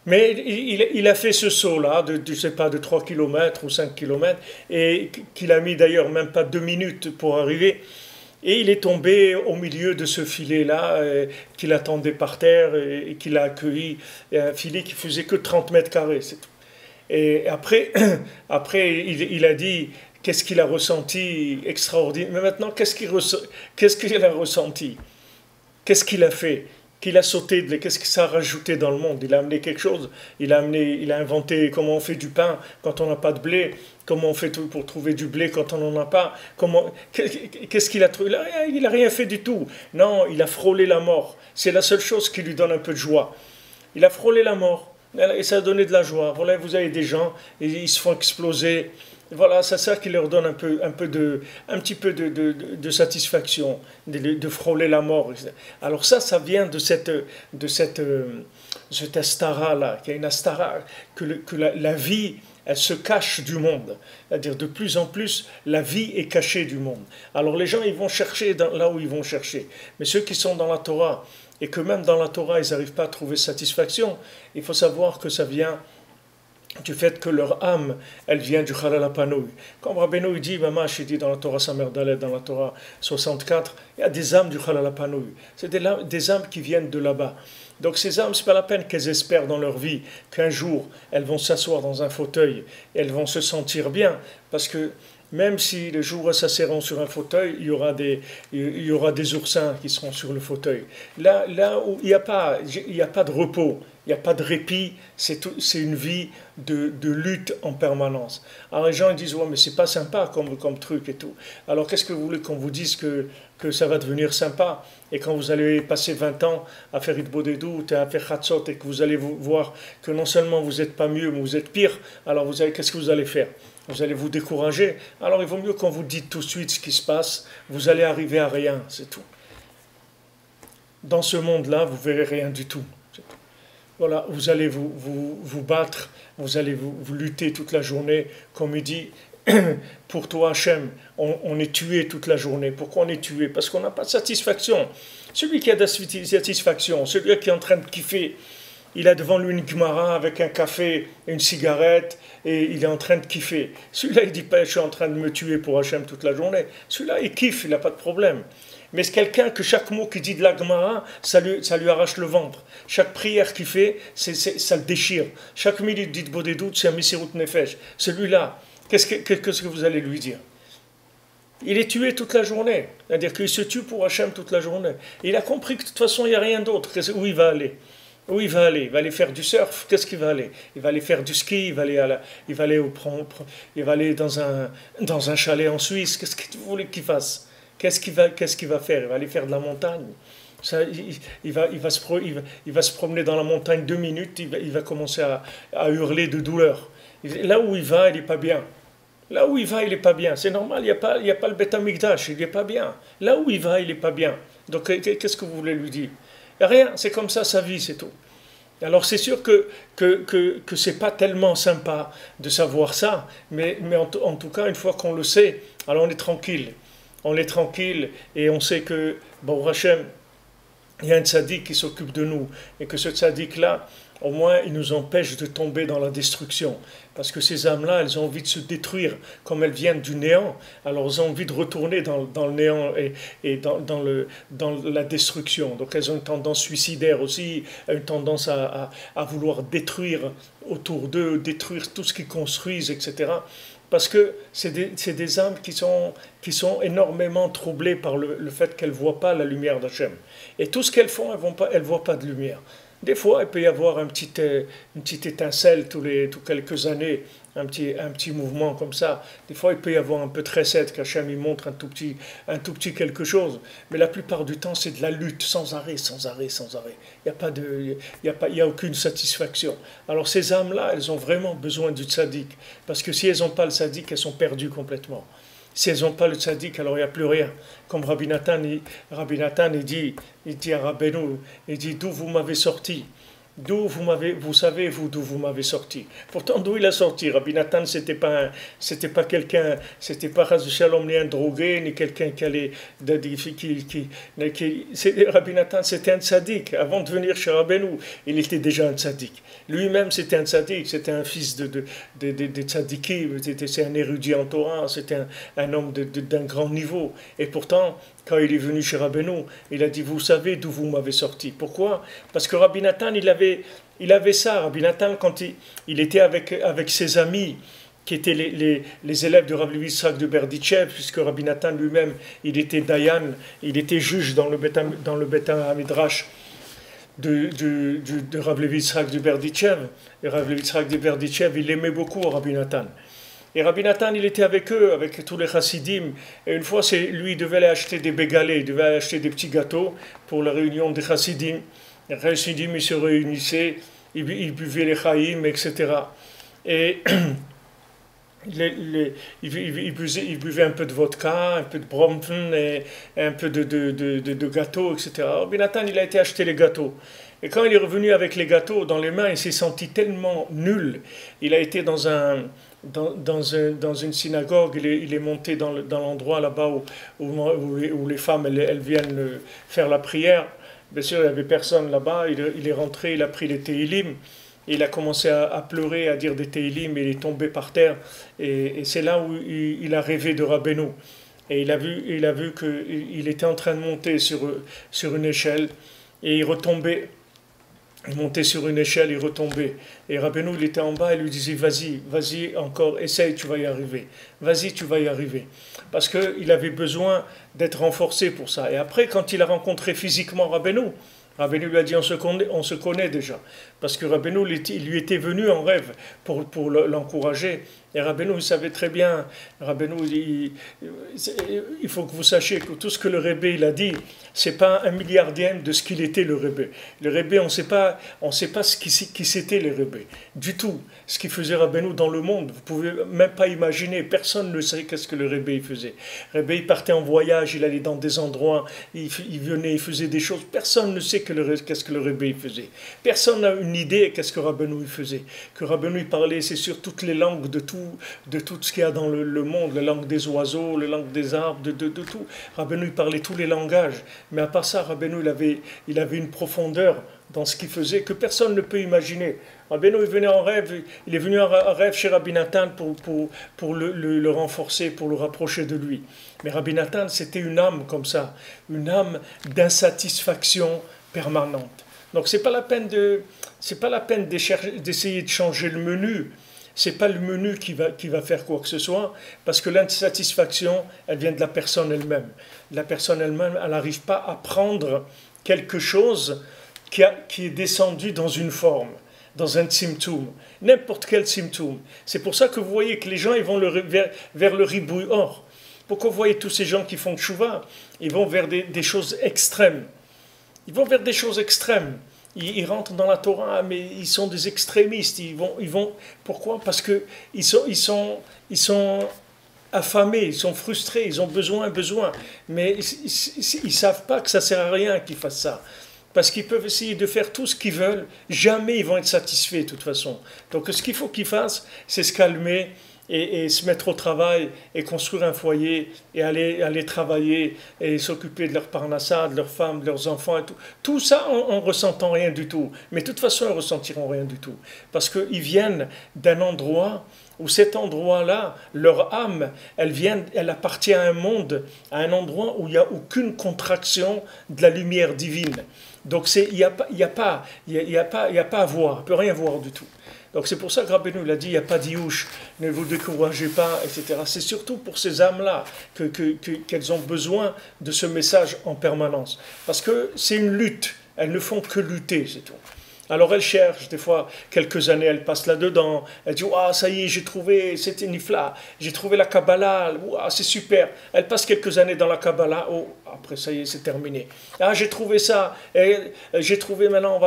Mais il a fait ce saut-là, je ne sais pas, de 3 km ou 5 km, et qu'il a mis d'ailleurs même pas 2 minutes pour arriver. Et il est tombé au milieu de ce filet-là, qu'il attendait par terre, et qu'il a accueilli, un filet qui faisait que 30 mètres carrés, c'est tout. Et après il a dit, qu'est-ce qu'il a ressenti extraordinaire. Mais maintenant, qu'est-ce qu'il a ressenti? Qu'est-ce qu'il a fait? Qu'il a sauté, qu'est-ce que ça a rajouté dans le monde? Il a amené quelque chose, il a inventé comment on fait du pain quand on n'a pas de blé, comment on fait pour trouver du blé quand on n'en a pas, qu'est-ce qu'il a trouvé? Il n'a rien fait du tout. Non, il a frôlé la mort. C'est la seule chose qui lui donne un peu de joie. Il a frôlé la mort, et ça a donné de la joie. Voilà, vous avez des gens, et ils se font exploser. Voilà, c'est ça qui leur donne un petit peu de satisfaction, de frôler la mort. Alors ça vient de cette astara-là, qui est une astara, que la vie, elle se cache du monde. C'est-à-dire, de plus en plus, la vie est cachée du monde. Alors les gens, ils vont chercher là où ils vont chercher. Mais ceux qui sont dans la Torah, et que même dans la Torah, ils n'arrivent pas à trouver satisfaction, il faut savoir que ça vient du fait que leur âme, elle vient du Chalal HaPanouï. Comme Rabbeinu dit, Mamash, il dit dans la Torah Samer Dalet, dans la Torah 64, il y a des âmes du Chalal HaPanouï. C'est des âmes qui viennent de là-bas. Donc ces âmes, ce n'est pas la peine qu'elles espèrent dans leur vie qu'un jour, elles vont s'asseoir dans un fauteuil et elles vont se sentir bien, parce que Même si le jour où s'asserront sur un fauteuil, il y aura des oursins qui seront sur le fauteuil. Là où il y a pas de repos, il n'y a pas de répit, c'est une vie de lutte en permanence. Alors les gens ils disent, ouais, mais c'est pas sympa comme truc et tout. Alors qu'est-ce que vous voulez qu'on vous dise que ça va devenir sympa? Et quand vous allez passer 20 ans à faire Hitbodedut et à faire Chatzot et que vous allez voir que non seulement vous n'êtes pas mieux, mais vous êtes pire, alors qu'est-ce que vous allez faire? Vous allez vous décourager. Alors il vaut mieux qu'on vous dise tout de suite ce qui se passe. Vous allez arriver à rien, c'est tout. Dans ce monde-là, vous verrez rien du tout. Voilà, vous allez vous battre, vous allez vous lutter toute la journée, comme il dit, pour toi Hachem, on est tué toute la journée. Pourquoi on est tué? Parce qu'on n'a pas de satisfaction. Celui qui a de la satisfaction, celui qui est en train de kiffer, il a devant lui une Gemara avec un café, une cigarette, et il est en train de kiffer. Celui-là, il dit pas, je suis en train de me tuer pour Hachem toute la journée. Celui-là, il kiffe, il n'a pas de problème. Mais c'est quelqu'un que chaque mot qu'il dit de la Gemara, ça lui arrache le ventre. Chaque prière qu'il fait, ça le déchire. Chaque minute dit Bodedut, c'est un Messirut Nefesh. Celui-là, qu'est-ce que vous allez lui dire? Il est tué toute la journée. C'est-à-dire qu'il se tue pour Hachem toute la journée. Il a compris que de toute façon, il n'y a rien d'autre. Où il va aller? Où il va aller? Il va aller faire du surf. Qu'est-ce qu'il va aller? Il va aller faire du ski. Il va aller dans un chalet en Suisse. Qu'est-ce que vous voulez qu'il fasse? Qu'est-ce qu'il va faire? Il va aller faire de la montagne. Ça, il va se promener dans la montagne 2 minutes. Il va commencer à hurler de douleur. Là où il va, il n'est pas bien. Là où il va, il n'est pas bien. C'est normal, il n'y a pas le Beth Amikdash, il n'est pas bien. Là où il va, il n'est pas bien. Donc, qu'est-ce que vous voulez lui dire? Rien, c'est comme ça sa vie, c'est tout. Alors, c'est sûr que ce n'est pas tellement sympa de savoir ça, mais en tout cas, une fois qu'on le sait, alors on est tranquille. On est tranquille et on sait que, bon, Hachem, il y a un tzaddik qui s'occupe de nous et que ce tzaddik-là, au moins, il nous empêche de tomber dans la destruction. Parce que ces âmes-là, elles ont envie de se détruire, comme elles viennent du néant. Alors, elles ont envie de retourner dans le néant et dans la destruction. Donc, elles ont une tendance suicidaire aussi, une tendance à vouloir détruire autour d'eux, détruire tout ce qu'ils construisent, etc. Parce que c'est des âmes qui sont énormément troublées par le fait qu'elles ne voient pas la lumière d'Hachem. Et tout ce qu'elles font, elles ne voient pas de lumière. Des fois, il peut y avoir une petite étincelle tous quelques années, un petit mouvement comme ça. Des fois, il peut y avoir un peu de recette, qu'Hachem il montre un tout petit quelque chose. Mais la plupart du temps, c'est de la lutte, sans arrêt, sans arrêt, sans arrêt. Il n'y a aucune satisfaction. Alors ces âmes-là, elles ont vraiment besoin du tzaddik. Parce que si elles n'ont pas le tzaddik, elles sont perdues complètement. Si elles n'ont pas le tzaddik, alors il n'y a plus rien. Comme Rabbi Nathan, il dit à Rabbeinu, il dit d'où vous m'avez sorti, vous savez vous d'où vous m'avez sorti. Pourtant d'où il a sorti. Rabbi Nathan c'était pas quelqu'un, c'était pas Chas Shalom ni un drogué ni quelqu'un qui allait Rabbi Nathan c'était un tzaddik. Avant de venir chez Rabbeinu, il était déjà un tzaddik. Lui-même c'était un tzaddik, c'était un fils de tzaddikim, c'est un érudit en Torah, c'était un homme d'un grand niveau. Et pourtant, quand il est venu chez Rabbeinu, il a dit, vous savez d'où vous m'avez sorti. Pourquoi? Parce que Rabbi Nathan, il avait ça. Rabbi Nathan, quand il était avec ses amis, qui étaient les élèves de Rav Levi Yitzhak de Berditchev, puisque Rabbi Nathan lui-même, il était Dayan, il était juge dans le Beth Midrash de Rav Levi Yitzhak de Berditchev. Et Rav Levi Yitzhak de Berditchev, il aimait beaucoup Rabbi Nathan. Et Rabbi Nathan, il était avec eux, avec tous les chassidim. Et une fois, lui, il devait aller acheter des bégalés, il devait aller acheter des petits gâteaux pour la réunion des chassidim. Les chassidim, ils se réunissaient, ils buvaient les chaïm, etc. Et ils buvaient un peu de vodka, un peu de bromfen, et un peu de gâteaux, etc. Rabbi Nathan, il a été acheter les gâteaux. Et quand il est revenu avec les gâteaux dans les mains, il s'est senti tellement nul. Il a été dans une synagogue, il est monté dans l'endroit là-bas où les femmes elles viennent faire la prière. Bien sûr, il n'y avait personne là-bas. Il est rentré, il a pris les Tehillim. Et il a commencé à pleurer, à dire des Tehillim, et il est tombé par terre. Et c'est là où il a rêvé de Rabbeinu. Et il a vu qu'il était en train de monter sur une échelle. Et il retombait. Il montait sur une échelle, il retombait. Et Rabbeinu, il était en bas, il lui disait, vas-y, vas-y encore, essaye, tu vas y arriver. Vas-y, tu vas y arriver. Parce qu'il avait besoin d'être renforcé pour ça. Et après, quand il a rencontré physiquement Rabbeinu, Rabbeinu lui a dit, on se connaît déjà. Parce que Rabbeinu, il lui était venu en rêve pour l'encourager. Et Rabbeinu, il savait très bien, Rabbeinu, il faut que vous sachiez que tout ce que le Rebbe il a dit, c'est pas un milliardième de ce qu'il était le Rebbe. Le Rebbe, on ne sait pas qui c'était le Rebbe. Du tout. Ce qu'il faisait Rabbeinu dans le monde, vous pouvez même pas imaginer. Personne ne sait qu'est-ce que le Rebbe il faisait. Le Rebbe, il partait en voyage, il allait dans des endroits, il venait, il faisait des choses. Personne ne sait qu'est-ce que le Rebbe il faisait. Personne n'a une idée qu'est-ce que Rabbeinu il faisait. Que Rabbeinu il parlait, c'est sur toutes les langues de tout ce qu'il y a dans le monde, la langue des oiseaux, la langue des arbres, de tout. Rabbeinu il parlait tous les langages. Mais à part ça, Rabbeinu il avait une profondeur dans ce qu'il faisait que personne ne peut imaginer. Rabbeinu il venait en rêve, il est venu en rêve chez Rabbi Nathan pour le renforcer, pour le rapprocher de lui. Mais Rabbi Nathan, c'était une âme comme ça, une âme d'insatisfaction permanente. Donc c'est pas la peine d'essayer de changer le menu. C'est pas le menu qui va faire quoi que ce soit, parce que l'insatisfaction, elle vient de la personne elle-même. La personne elle-même, elle n'arrive pas à prendre quelque chose qui est descendu dans une forme, dans un symptôme, n'importe quel symptôme. C'est pour ça que vous voyez que les gens ils vont vers le ribouille or. Pourquoi vous voyez tous ces gens qui font tchouva, ils vont vers des choses extrêmes. Ils vont vers des choses extrêmes. Ils rentrent dans la Torah, mais ils sont des extrémistes. Ils vont. Pourquoi? Parce que ils sont affamés, ils sont frustrés, ils ont besoin. Mais ils savent pas que ça sert à rien qu'ils fassent ça. Parce qu'ils peuvent essayer de faire tout ce qu'ils veulent, jamais ils vont être satisfaits de toute façon. Donc ce qu'il faut qu'ils fassent, c'est se calmer et se mettre au travail et construire un foyer et aller travailler et s'occuper de leur parnassa, de leurs femmes, de leurs enfants et tout. Tout ça en ressentant rien du tout. Mais de toute façon, ils ne ressentiront rien du tout. Parce qu'ils viennent d'un endroit où cet endroit-là, leur âme, elle appartient à un monde, à un endroit où il n'y a aucune contraction de la lumière divine. Donc il n'y a pas à voir, on ne peut rien voir du tout. Donc c'est pour ça que Rabbeinu l'a dit, il n'y a pas d'Iouch, ne vous découragez pas, etc. C'est surtout pour ces âmes-là qu'elles ont besoin de ce message en permanence. Parce que c'est une lutte, elles ne font que lutter, c'est tout. Alors elle cherche, des fois, quelques années, elle passe là-dedans, elle dit « Ah, ça y est, j'ai trouvé, c'était Nifla, j'ai trouvé la Kabbalah, c'est super ». Elle passe quelques années dans la Kabbalah, oh, après ça y est, c'est terminé. « Ah, j'ai trouvé ça, j'ai trouvé maintenant,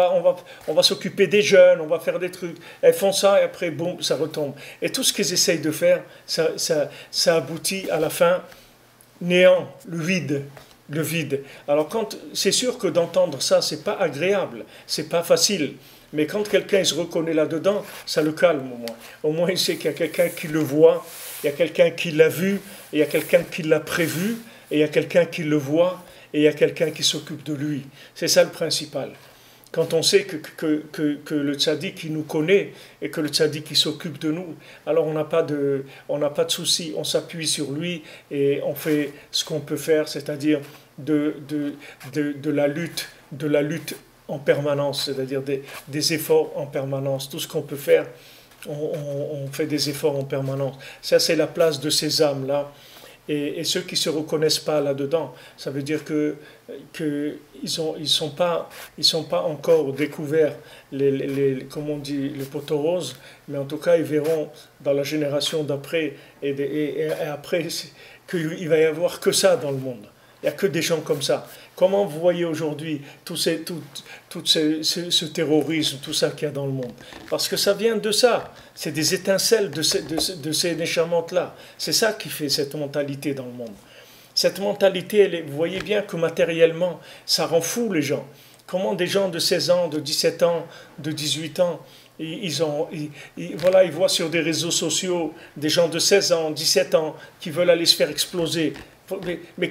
on va s'occuper des jeunes, on va faire des trucs ». Elles font ça et après, boum, ça retombe. Et tout ce qu'elles essayent de faire, ça aboutit à la fin, néant, le vide. Alors c'est sûr que d'entendre ça, c'est pas agréable, c'est pas facile. Mais quand quelqu'un il se reconnaît là-dedans, ça le calme au moins. Au moins il sait qu'il y a quelqu'un qui le voit, il y a quelqu'un qui l'a vu, et il y a quelqu'un qui l'a prévu, et il y a quelqu'un qui le voit, et il y a quelqu'un qui s'occupe de lui. C'est ça le principal. Quand on sait que le tzaddik qui nous connaît et que le tzaddik qui s'occupe de nous, alors on n'a pas de souci, on s'appuie sur lui et on fait ce qu'on peut faire, c'est-à-dire de la lutte en permanence, c'est-à-dire des efforts en permanence. Tout ce qu'on peut faire, on fait des efforts en permanence. Ça, c'est la place de ces âmes-là. Et ceux qui ne se reconnaissent pas là-dedans, ça veut dire qu'ils sont pas encore découverts comme on dit, les poteaux roses, mais en tout cas, ils verront dans la génération d'après et après qu'il va y avoir que ça dans le monde. Il n'y a que des gens comme ça. Comment vous voyez aujourd'hui tout ce terrorisme, tout ça qu'il y a dans le monde? Parce que ça vient de ça. C'est des étincelles de ces décharmantes-là. C'est ça qui fait cette mentalité dans le monde. Cette mentalité, vous voyez bien que matériellement, ça rend fou les gens. Comment des gens de 16 ans, de 17 ans, de 18 ans, ils voient sur des réseaux sociaux des gens de 16 ans, 17 ans qui veulent aller se faire exploser. Mais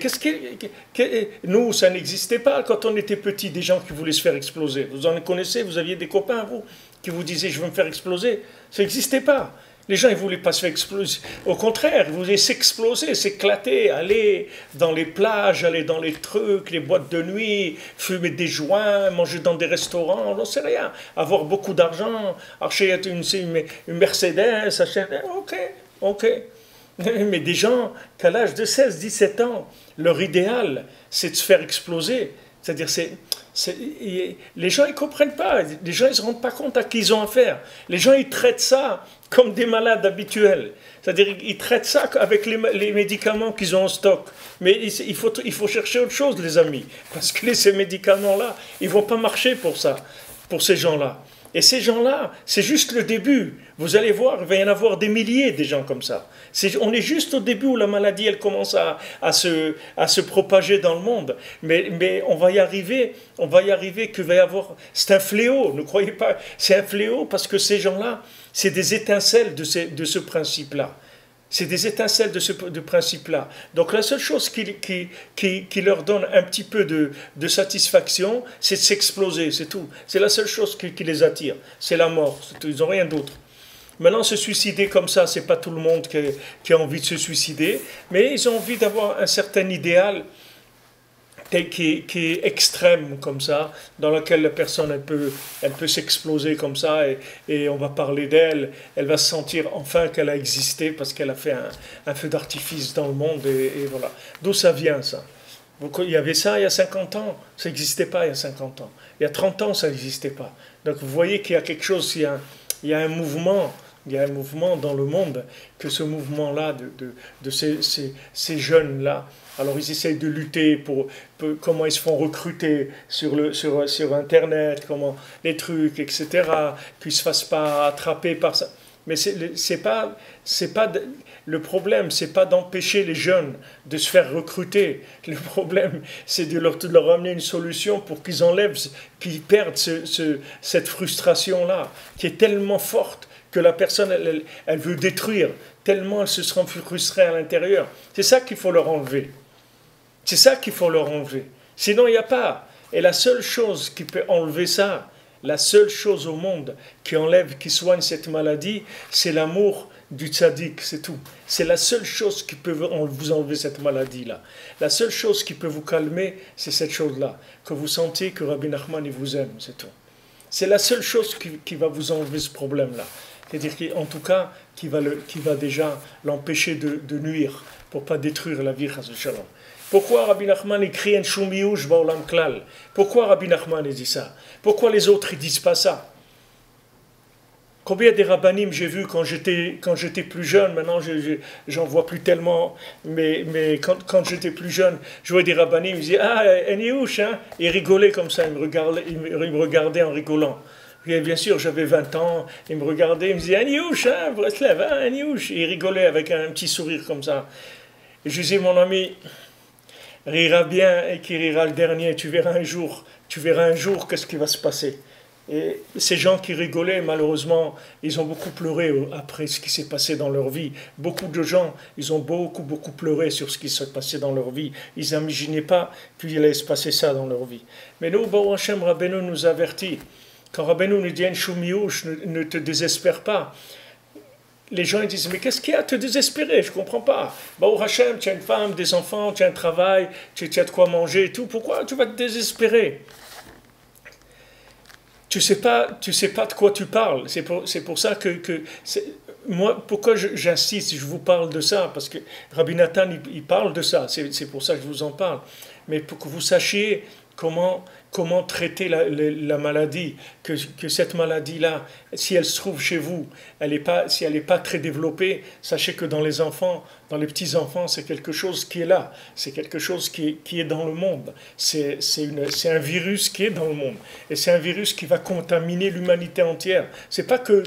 nous, ça n'existait pas quand on était petit, des gens qui voulaient se faire exploser. Vous en connaissez, vous aviez des copains, vous, qui vous disaient « je veux me faire exploser ». Ça n'existait pas. Les gens, ils ne voulaient pas se faire exploser. Au contraire, ils voulaient s'exploser, s'éclater, aller dans les plages, aller dans les trucs, les boîtes de nuit, fumer des joints, manger dans des restaurants, on n'en sait rien. Avoir beaucoup d'argent, acheter une Mercedes, acheter... Ok, ok. Mais des gens qu'à l'âge de 16, 17 ans, leur idéal, c'est de se faire exploser. C'est-à-dire, les gens, ils ne comprennent pas. Les gens, ils ne se rendent pas compte à qui ils ont affaire. Les gens, ils traitent ça comme des malades habituels. C'est-à-dire, ils traitent ça avec les médicaments qu'ils ont en stock. Mais il faut chercher autre chose, les amis. Parce que ces médicaments-là, ils ne vont pas marcher pour ça, pour ces gens-là. Et ces gens-là, c'est juste le début. Vous allez voir, il va y en avoir des milliers des gens comme ça. On est juste au début où la maladie, elle commence à se propager dans le monde. Mais on va y arriver qu'il va y avoir... C'est un fléau, ne croyez pas. C'est un fléau parce que ces gens-là, c'est des étincelles de ce principe-là. C'est des étincelles de ce principe-là. Donc la seule chose qui leur donne un petit peu de satisfaction, c'est de s'exploser, c'est tout. C'est la seule chose qui les attire. C'est la mort, c'est tout. Ils n'ont rien d'autre. Maintenant, se suicider comme ça, c'est pas tout le monde qui a envie de se suicider, mais ils ont envie d'avoir un certain idéal qui est extrême comme ça, dans lequel la personne elle peut s'exploser comme ça et on va parler d'elle, elle va se sentir enfin qu'elle a existé parce qu'elle a fait un feu d'artifice dans le monde et voilà. D'où ça vient ça? Il y avait ça il y a 50 ans, ça n'existait pas il y a 50 ans. Il y a 30 ans, ça n'existait pas. Donc vous voyez qu'il y a quelque chose, il y a un mouvement. Il y a un mouvement dans le monde, que ce mouvement-là de ces jeunes-là, alors ils essayent de lutter pour comment ils se font recruter sur Internet, comment les trucs, etc., qu'ils ne se fassent pas attraper par ça. Mais le problème, c'est pas d'empêcher les jeunes de se faire recruter. Le problème, c'est de leur amener une solution pour qu'ils perdent cette frustration-là, qui est tellement forte que la personne, elle veut détruire, tellement elle se sent frustrée à l'intérieur. C'est ça qu'il faut leur enlever. C'est ça qu'il faut leur enlever. Sinon, il n'y a pas. Et la seule chose qui peut enlever ça, la seule chose au monde qui soigne cette maladie, c'est l'amour du tzaddik, c'est tout. C'est la seule chose qui peut vous enlever cette maladie-là. La seule chose qui peut vous calmer, c'est cette chose-là. Que vous sentiez que Rabbi Nachman, il vous aime, c'est tout. C'est la seule chose qui va vous enlever ce problème-là. C'est-à-dire qu'en tout cas, qui va déjà l'empêcher de nuire, pour ne pas détruire la vie, chas v'shalom. Pourquoi Rabbi Nachman écrit un shumiyush ba'olam klal? Pourquoi Rabbi Nachman dit ça? Pourquoi les autres ne disent pas ça? Combien des rabbanim j'ai vu quand j'étais plus jeune? Maintenant, j'en vois plus tellement, mais quand j'étais plus jeune, je voyais des rabbanim, ils disaient « Ah, un yéhouch, hein ?» Ils rigolaient comme ça, ils me regardaient en rigolant. Et bien sûr, j'avais 20 ans, ils me regardaient, ils me disaient « Un yéhouch, hein, Breslev, hein, un yéhouch ?» Ils rigolaient avec un petit sourire comme ça. Et je disais « Mon ami, rira bien et qui rira le dernier, tu verras un jour qu'est-ce qui va se passer. » Et ces gens qui rigolaient, malheureusement, ils ont beaucoup pleuré après ce qui s'est passé dans leur vie. Beaucoup de gens, ils ont beaucoup pleuré sur ce qui s'est passé dans leur vie. Ils n'imaginaient pas qu'il allait se passer ça dans leur vie. Mais nous, Baruch Hashem, Rabbeinu nous avertit. Quand Rabbeinu nous dit « Shumiyush, ne te désespère pas », les gens ils disent « Mais qu'est-ce qu'il y a à te désespérer? Je ne comprends pas. Baruch Hashem, tu as une femme, des enfants, tu as un travail, tu as de quoi manger et tout. Pourquoi tu vas te désespérer ?» Tu sais pas de quoi tu parles. C'est pour ça que moi, pourquoi j'insiste, je vous parle de ça, parce que Rabbi Nathan, il parle de ça, c'est pour ça que je vous en parle. Mais pour que vous sachiez comment traiter la maladie, que cette maladie-là, si elle se trouve chez vous, si elle n'est pas très développée, sachez que dans les enfants, dans les petits-enfants, c'est quelque chose qui est là, c'est quelque chose qui est dans le monde, c'est un virus qui est dans le monde, et c'est un virus qui va contaminer l'humanité entière. C'est pas que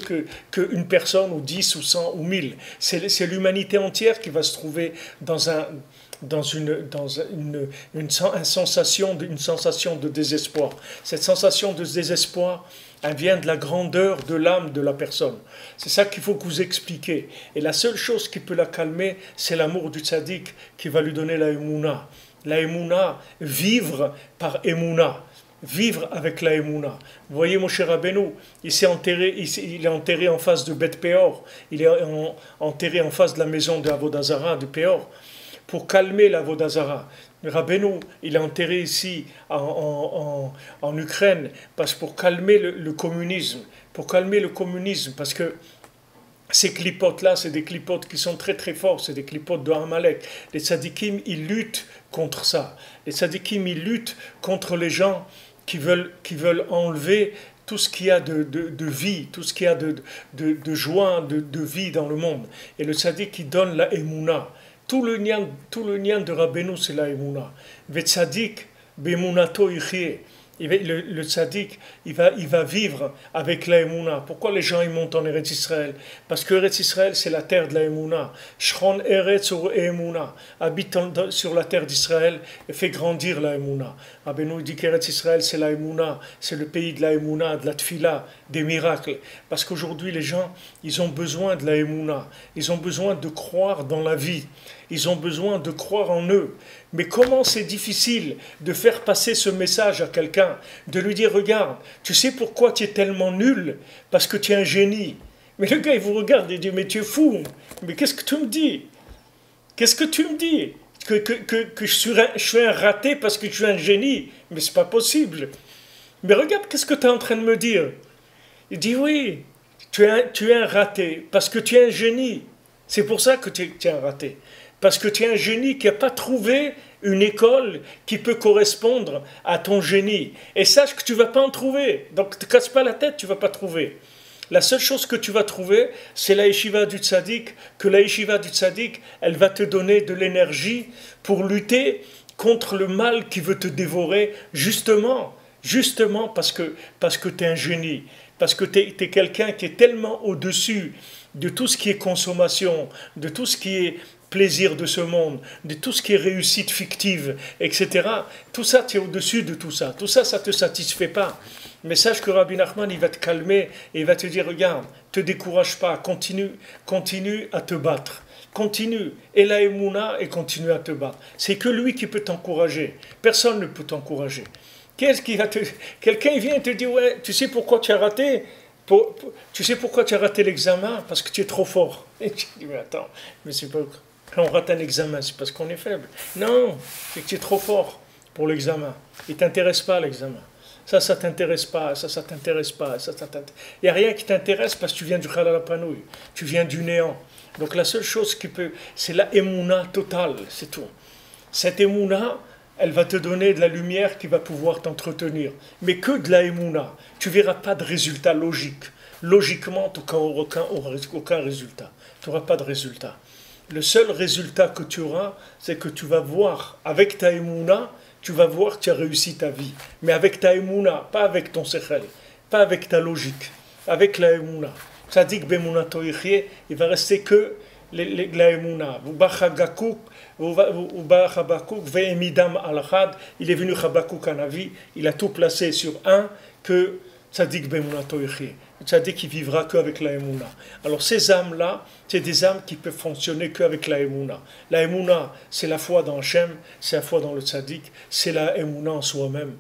une personne, ou 10, ou 100, ou 1000, c'est l'humanité entière qui va se trouver dans une sensation de désespoir. Cette sensation de désespoir, elle vient de la grandeur de l'âme de la personne. C'est ça qu'il faut que vous expliquiez. Et la seule chose qui peut la calmer, c'est l'amour du tzaddik qui va lui donner la émouna. La émouna, vivre par émouna. vivre avec la Emouna. Vous voyez Moshe Rabbeinu, il est enterré en face de Beth Péor, il est enterré en face de la maison de Avodah Zarah, de Péor, pour calmer la Avodah Zarah. Rabbeinu, il est enterré ici en Ukraine, pour calmer le communisme, parce que ces clipotes-là, c'est des clipotes qui sont très très forts, c'est des clipotes de Amalek. Les tzadikim, ils luttent contre ça. Les tzadikim, ils luttent contre les gens qui veulent enlever tout ce qu'il y a de vie, tout ce qu'il y a de joie, de vie dans le monde. Et le tzadik, il donne la Emouna. Tout le nian de Rabbeinu, c'est la Emouna. Le tzadik, be'emunato yichye. Le tzaddik, il va vivre avec la Emouna. Pourquoi les gens ils montent en Eretz Israël? Parce que Eretz Israël, c'est la terre de la Emouna. Shron Eretz ou Emouna. Habite sur la terre d'Israël et fait grandir la Emouna. Rabbeinu dit qu'Eretz Israël, c'est la Emouna. C'est le pays de la Emouna, de la Tfila, des miracles. Parce qu'aujourd'hui, les gens, ils ont besoin de la Emouna. Ils ont besoin de croire dans la vie. Ils ont besoin de croire en eux. Mais comment c'est difficile de faire passer ce message à quelqu'un, de lui dire, regarde, tu sais pourquoi tu es tellement nul? Parce que tu es un génie. Mais le gars, il vous regarde et dit, mais tu es fou. Mais qu'est-ce que tu me dis? Qu'est-ce que tu me dis? Que je suis un raté parce que je suis un génie? Mais c'est pas possible. Mais regarde, qu'est-ce que tu es en train de me dire? Il dit, oui, tu es un raté parce que tu es un génie. C'est pour ça que tu es un raté. Parce que tu es un génie qui n'a pas trouvé une école qui peut correspondre à ton génie. Et sache que tu ne vas pas en trouver. Donc ne te casse pas la tête, tu ne vas pas trouver. La seule chose que tu vas trouver, c'est la yeshiva du tzaddik, que la yeshiva du tzaddik, elle va te donner de l'énergie pour lutter contre le mal qui veut te dévorer, justement parce que tu es un génie, parce que tu es quelqu'un qui est tellement au-dessus de tout ce qui est consommation, de tout ce qui est plaisir de ce monde, de tout ce qui est réussite fictive, etc. Tout ça, tu es au-dessus de tout ça. Tout ça, ça ne te satisfait pas. Mais sache que Rabbi Nachman, il va te calmer et il va te dire, regarde, te décourage pas, continue à te battre. Continue, et la Emouna, et continue à te battre. C'est que lui qui peut t'encourager. Personne ne peut t'encourager. Quelqu'un vient et te dit, ouais, tu sais pourquoi tu as raté? Tu sais pourquoi tu as raté l'examen? Parce que tu es trop fort. Et tu dis, mais attends, mais c'est pas... Quand on rate un examen, c'est parce qu'on est faible. Non, c'est que tu es trop fort pour l'examen. Il ne t'intéresse pas l'examen. Ça t'intéresse pas, ça t'intéresse pas, Il n'y a rien qui t'intéresse parce que tu viens du Khalal Panouille, tu viens du néant. Donc la seule chose qui peut, c'est la Emouna totale, c'est tout. Cette Emouna, elle va te donner de la lumière qui va pouvoir t'entretenir. Mais que de la Emouna. Tu ne verras pas de résultat logique. Logiquement, tu n'auras aucun résultat. Tu n'auras pas de résultat. Le seul résultat que tu auras, c'est que tu vas voir, avec ta Emouna, tu vas voir que tu as réussi ta vie. Mais avec ta Emouna, pas avec ton sechel, pas avec ta logique, avec la Emouna. Ça dit que Bemouna Toichie, il va rester que la Emouna. Il est venu Habakouk Anavi, il a tout placé sur un que Tzadik Bemouna Toichie. Tzadik qui vivra qu'avec la Emouna. Alors ces âmes-là, c'est des âmes qui peuvent fonctionner qu'avec la Emouna. La Emouna, c'est la foi dans Hachem, c'est la foi dans le Tzadik, c'est la Emouna en soi-même,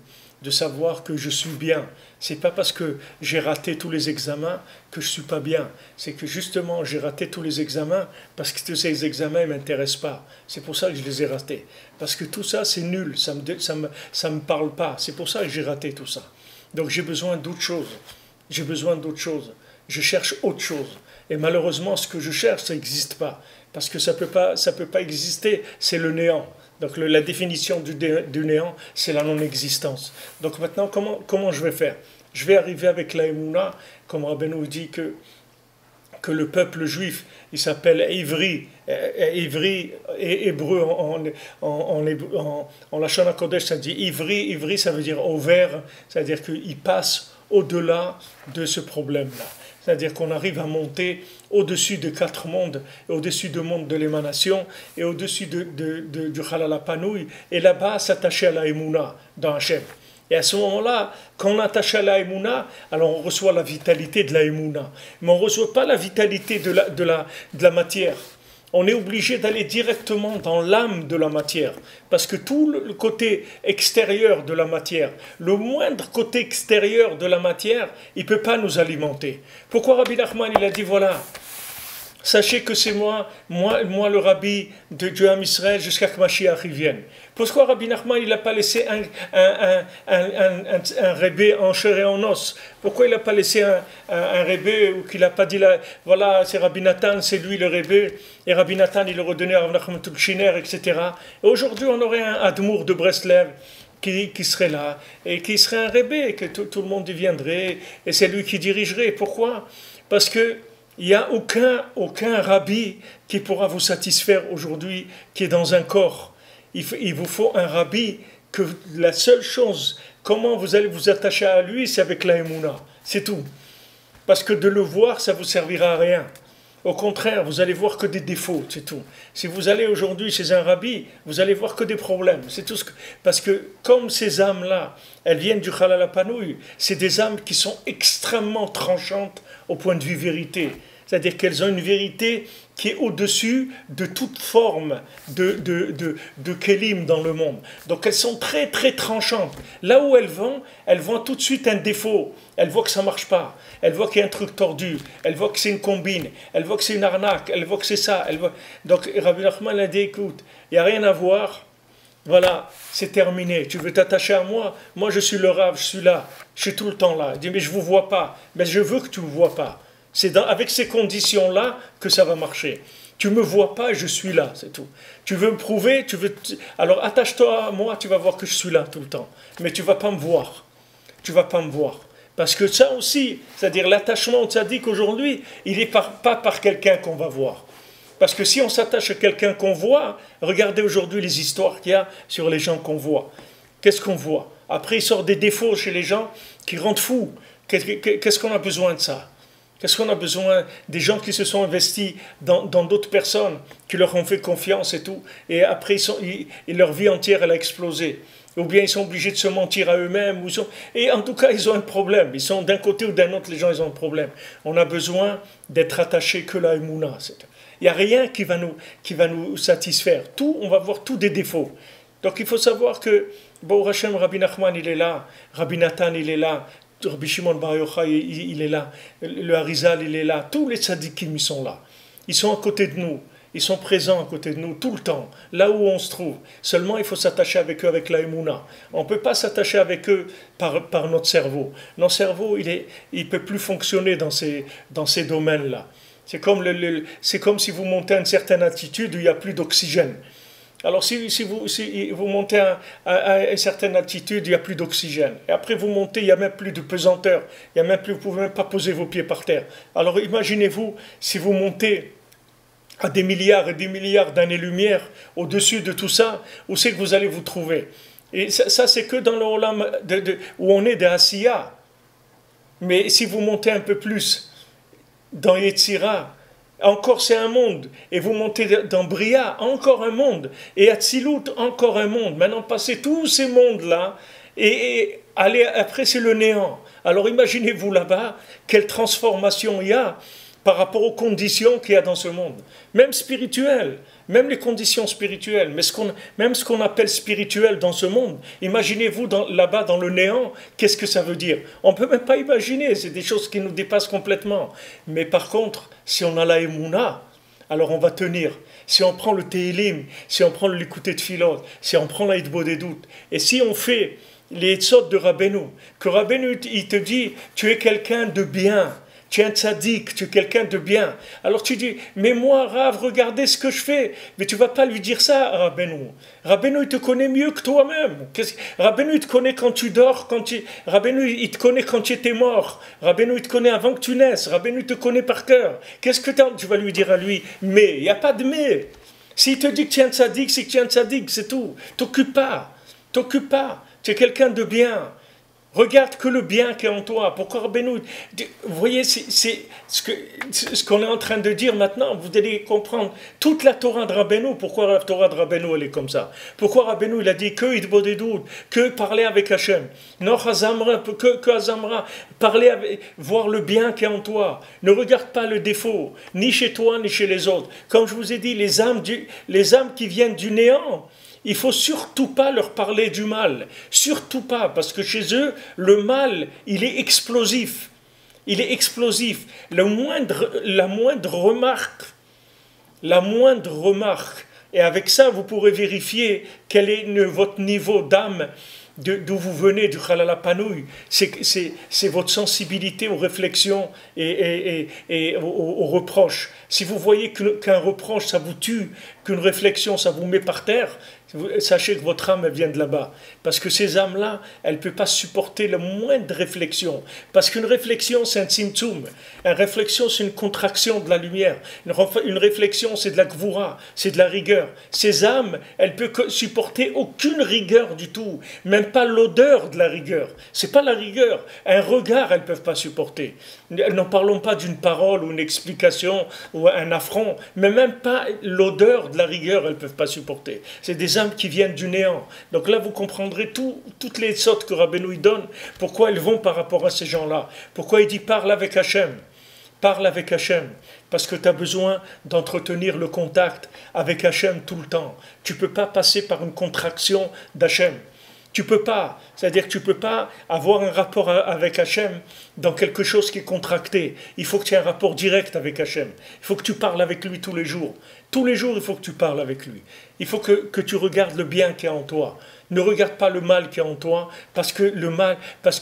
de savoir que je suis bien. C'est pas parce que j'ai raté tous les examens que je suis pas bien. C'est que justement j'ai raté tous les examens parce que tous ces examens ne m'intéressent pas. C'est pour ça que je les ai ratés. Parce que tout ça c'est nul, ça me parle pas. C'est pour ça que j'ai raté tout ça. Donc j'ai besoin d'autre chose. J'ai besoin d'autre chose. Je cherche autre chose. Et malheureusement, ce que je cherche, ça n'existe pas. Parce que ça peut pas exister, c'est le néant. Donc la définition du néant, c'est la non-existence. Donc maintenant, comment je vais faire? Je vais arriver avec la Emouna, comme Rabbeinu dit que le peuple juif, il s'appelle Ivri et hébreu en Lachon HaKodesh, ça dit Ivri, ça veut dire au vert, c'est-à-dire qu'il passe au-delà de ce problème-là. C'est-à-dire qu'on arrive à monter au-dessus de 4 mondes, au-dessus du monde de l'émanation, et au-dessus du Halal Panouille, et là-bas s'attacher à la Emouna dans Hachem. Et à ce moment-là, quand on attache à la Emouna, alors on reçoit la vitalité de la Emouna. Mais on ne reçoit pas la vitalité de la matière. On est obligé d'aller directement dans l'âme de la matière. Parce que tout le côté extérieur de la matière, le moindre côté extérieur de la matière, il ne peut pas nous alimenter. Pourquoi Rabbi Nachman, il a dit, voilà, sachez que c'est moi le rabbi de Dieu à Israël jusqu'à que Mashiach vienne. Pourquoi Rabbi Nachman il n'a pas laissé un rébé en chair et en os? Pourquoi il n'a pas laissé un rébé ou qu'il n'a pas dit là, voilà c'est Rabbi Nathan, c'est lui le rébé, et Rabbi Nathan il le redonnait à Rabbi Nachman Tulchiner, etc. Et aujourd'hui on aurait un Admour de Breslev qui serait là, et qui serait un rébé, que tout le monde y viendrait, et c'est lui qui dirigerait. Pourquoi? Parce que il n'y a aucun rabbi qui pourra vous satisfaire aujourd'hui, qui est dans un corps. Il vous faut un rabbi que la seule chose, comment vous allez vous attacher à lui, c'est avec la émouna. C'est tout. Parce que de le voir, ça ne vous servira à rien. Au contraire, vous allez voir que des défauts, c'est tout. Si vous allez aujourd'hui chez un rabbi, vous allez voir que des problèmes. C'est tout parce que comme ces âmes-là, elles viennent du Halal HaPanouï, c'est des âmes qui sont extrêmement tranchantes au point de vue vérité. C'est-à-dire qu'elles ont une vérité qui est au-dessus de toute forme de kélim dans le monde. Donc elles sont très très tranchantes. Là où elles vont tout de suite un défaut. Elles voient que ça ne marche pas. Elles voient qu'il y a un truc tordu. Elles voient que c'est une combine. Elles voient que c'est une arnaque. Elles voient que c'est ça. Donc Rabbi Nachman a dit, écoute, il n'y a rien à voir. Voilà, c'est terminé. Tu veux t'attacher à moi? Moi je suis le Rav, je suis là. Je suis tout le temps là. Il dit, mais je ne vous vois pas. Mais je veux que tu ne me vois pas. C'est avec ces conditions-là que ça va marcher. Tu ne me vois pas et je suis là, c'est tout. Tu veux me prouver, alors attache-toi à moi, tu vas voir que je suis là tout le temps. Mais tu ne vas pas me voir. Tu ne vas pas me voir. Parce que ça aussi, c'est-à-dire l'attachement au tzaddik aujourd'hui, il n'est pas par quelqu'un qu'on va voir. Parce que si on s'attache à quelqu'un qu'on voit, regardez aujourd'hui les histoires qu'il y a sur les gens qu'on voit. Qu'est-ce qu'on voit? Après, il sort des défauts chez les gens qui rendent fous. Qu'est-ce qu'on a besoin de ça? Qu'est-ce qu'on a besoin des gens qui se sont investis dans d'autres personnes, qui leur ont fait confiance et tout, et après leur vie entière elle a explosé. Ou bien ils sont obligés de se mentir à eux-mêmes. Et en tout cas, ils ont un problème. Ils sont d'un côté ou d'un autre, les gens, ils ont un problème. On a besoin d'être attachés que la Emouna. Il n'y a rien qui va nous satisfaire. Tout, on va voir tous des défauts. Donc il faut savoir que, bon, Hachem, Rabbi Nachman, il est là. Rabbi Nathan, il est là. Rabbi Shimon Bar Yochai, il est là. Le Harizal, il est là. Tous les tzadikim, ils sont là. Ils sont à côté de nous. Ils sont présents à côté de nous tout le temps, là où on se trouve. Seulement, il faut s'attacher avec eux avec la Emouna. On ne peut pas s'attacher avec eux par notre cerveau. Notre cerveau, il ne peut plus fonctionner dans ces domaines-là. C'est comme si vous montez à une certaine altitude où il n'y a plus d'oxygène. Alors si vous montez à une certaine altitude, il n'y a plus d'oxygène. Et après vous montez, il n'y a même plus de pesanteur. Vous ne pouvez même pas poser vos pieds par terre. Alors imaginez-vous, si vous montez à des milliards et des milliards d'années-lumière au-dessus de tout ça, où c'est que vous allez vous trouver? Et ça c'est que dans le Olam où on est des Asiya. Mais si vous montez un peu plus dans Yetzira, encore c'est un monde, et vous montez dans Bria, encore un monde, et Atzilut, encore un monde. Maintenant, passez tous ces mondes-là, et allez, après c'est le néant. Alors imaginez-vous là-bas, quelle transformation il y a par rapport aux conditions qu'il y a dans ce monde, même spirituelles, même les conditions spirituelles, même ce qu'on appelle spirituel dans ce monde. Imaginez-vous là-bas dans le néant, qu'est-ce que ça veut dire? On ne peut même pas imaginer, c'est des choses qui nous dépassent complètement. Mais par contre, si on a la Emouna, alors on va tenir. Si on prend le Tehilim, si on prend l'écouter de Philot, si on prend la Hitbo des doutes, et si on fait les Etzot de Rabbeinu, que Rabbeinu il te dit, tu es quelqu'un de bien, tu es un tzaddik, tu es quelqu'un de bien. Alors tu dis, mais moi, Rav, regardez ce que je fais. Mais tu ne vas pas lui dire ça à Rabbeinu. Rabbeinu, il te connaît mieux que toi-même. Rabbeinu, il te connaît quand tu dors. Rabbeinu, il te connaît quand tu étais mort. Rabbeinu, il te connaît avant que tu naisses. Rabbeinu, il te connaît par cœur. Qu'est-ce que tu vas lui dire à lui? Mais, il n'y a pas de mais. S'il te dit que tu es un tzaddik, c'est que tu es un tzaddik, c'est tout. T'occupe pas. Tu es quelqu'un de bien. Regarde que le bien qui est en toi. Pourquoi Rabbeinu, vous voyez, c'est ce qu'on est en train de dire maintenant. Vous allez comprendre toute la Torah de Rabbeinu. Pourquoi la Torah de Rabbeinu, elle est comme ça? Pourquoi Rabbeinu, il a dit que Idbodedut, que parler avec Hachem. Non, Hazamra, que Hazamra, parler avec, voir le bien qui est en toi. Ne regarde pas le défaut, ni chez toi, ni chez les autres. Comme je vous ai dit, les âmes qui viennent du néant, il faut surtout pas leur parler du mal, surtout pas, parce que chez eux, le mal, il est explosif. Il est explosif. La moindre remarque, et avec ça, vous pourrez vérifier quel est votre niveau d'âme, d'où vous venez, du Halala Panouille. C'est votre sensibilité aux réflexions et aux reproches. Si vous voyez qu'un reproche, ça vous tue, qu'une réflexion, ça vous met par terre, sachez que votre âme, elle vient de là-bas. Parce que ces âmes-là, elles ne peuvent pas supporter la moindre réflexion. Parce qu'une réflexion, c'est un tzimtzum. Une réflexion, c'est une contraction de la lumière. Une réflexion, c'est de la gvoura, c'est de la rigueur. Ces âmes, elles ne peuvent supporter aucune rigueur du tout. Même pas l'odeur de la rigueur. C'est pas la rigueur. Un regard, elles ne peuvent pas supporter. N'en parlons pas d'une parole ou une explication ou un affront, mais même pas l'odeur de la rigueur, elles ne peuvent pas supporter. C'est des âmes qui viennent du néant. Donc là, vous comprendrez toutes les sortes que Rabbeinu donne, pourquoi elles vont par rapport à ces gens-là. Pourquoi il dit parle avec Hachem. Parle avec Hachem. Parce que tu as besoin d'entretenir le contact avec Hachem tout le temps. Tu ne peux pas passer par une contraction d'Hachem. Tu peux pas, c'est-à-dire que tu peux pas avoir un rapport avec Hachem dans quelque chose qui est contracté. Il faut que tu aies un rapport direct avec Hachem. Il faut que tu parles avec lui tous les jours. Tous les jours, il faut que tu parles avec lui. Il faut que tu regardes le bien qui est en toi. Ne regarde pas le mal qui est en toi, parce que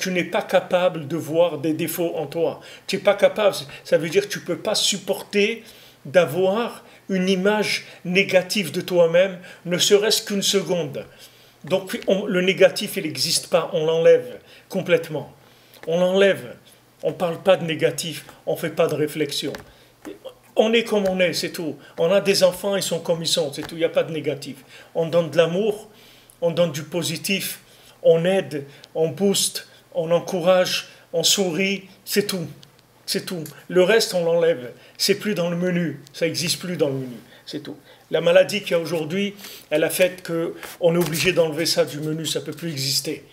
tu n'es pas capable de voir des défauts en toi. Tu n'es pas capable, ça veut dire que tu ne peux pas supporter d'avoir une image négative de toi-même, ne serait-ce qu'une seconde. Donc le négatif, il n'existe pas, on l'enlève complètement. On l'enlève. On ne parle pas de négatif, on ne fait pas de réflexion. On est comme on est, c'est tout. On a des enfants, ils sont comme ils sont, c'est tout, il n'y a pas de négatif. On donne de l'amour, on donne du positif, on aide, on booste, on encourage, on sourit, c'est tout. C'est tout. Le reste, on l'enlève. C'est plus dans le menu, ça n'existe plus dans le menu, c'est tout. La maladie qu'il y a aujourd'hui, elle a fait qu'on est obligé d'enlever ça du menu, ça ne peut plus exister.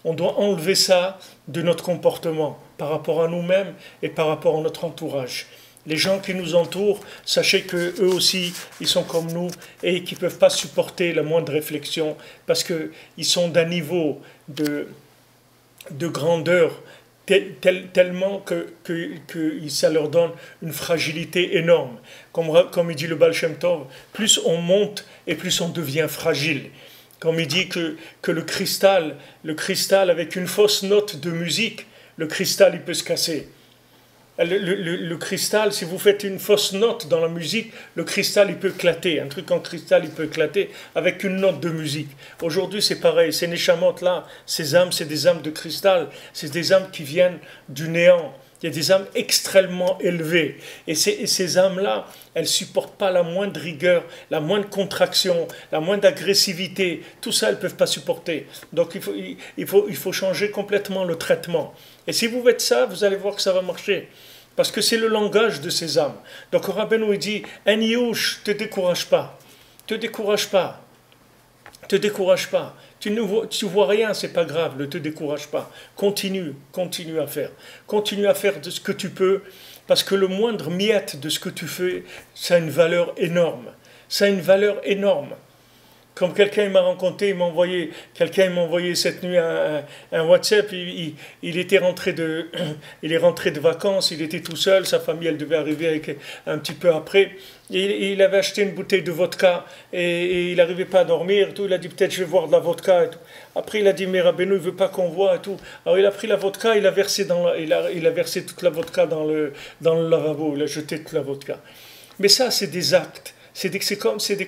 On doit enlever ça de notre comportement par rapport à nous-mêmes et par rapport à notre entourage. Les gens qui nous entourent, sachez qu'eux aussi, ils sont comme nous et qu'ils ne peuvent pas supporter la moindre réflexion parce qu'ils sont d'un niveau de grandeur tellement que ça leur donne une fragilité énorme. Comme il dit le Baal Shem Tov, plus on monte et plus on devient fragile. Comme il dit que le cristal avec une fausse note de musique, le cristal il peut se casser. Le cristal, si vous faites une fausse note dans la musique, le cristal il peut éclater. Un truc en cristal il peut éclater avec une note de musique. Aujourd'hui c'est pareil, ces neshamot là, ces âmes, c'est des âmes de cristal, c'est des âmes qui viennent du néant. Il y a des âmes extrêmement élevées. Et ces âmes-là, elles ne supportent pas la moindre rigueur, la moindre contraction, la moindre agressivité. Tout ça, elles ne peuvent pas supporter. Donc il faut changer complètement le traitement. Et si vous faites ça, vous allez voir que ça va marcher. Parce que c'est le langage de ces âmes. Donc Rabbeinu dit, un youch, te décourage pas. Te décourage pas. Te décourage pas. Tu vois rien, c'est pas grave, ne te décourage pas. Continue à faire. Continue à faire de ce que tu peux, parce que le moindre miette de ce que tu fais, ça a une valeur énorme. Ça a une valeur énorme. Comme quelqu'un m'a raconté, quelqu'un m'a envoyé cette nuit un WhatsApp, il est rentré de vacances, il était tout seul, sa famille elle devait arriver un petit peu après, et il avait acheté une bouteille de vodka, et il n'arrivait pas à dormir, tout. Il a dit peut-être je vais boire de la vodka, et tout. Après il a dit mais Rabbeinu il veut pas qu'on voit, et tout. Alors il a pris la vodka, il a versé toute la vodka dans le lavabo, il a jeté toute la vodka. Mais ça c'est des actes.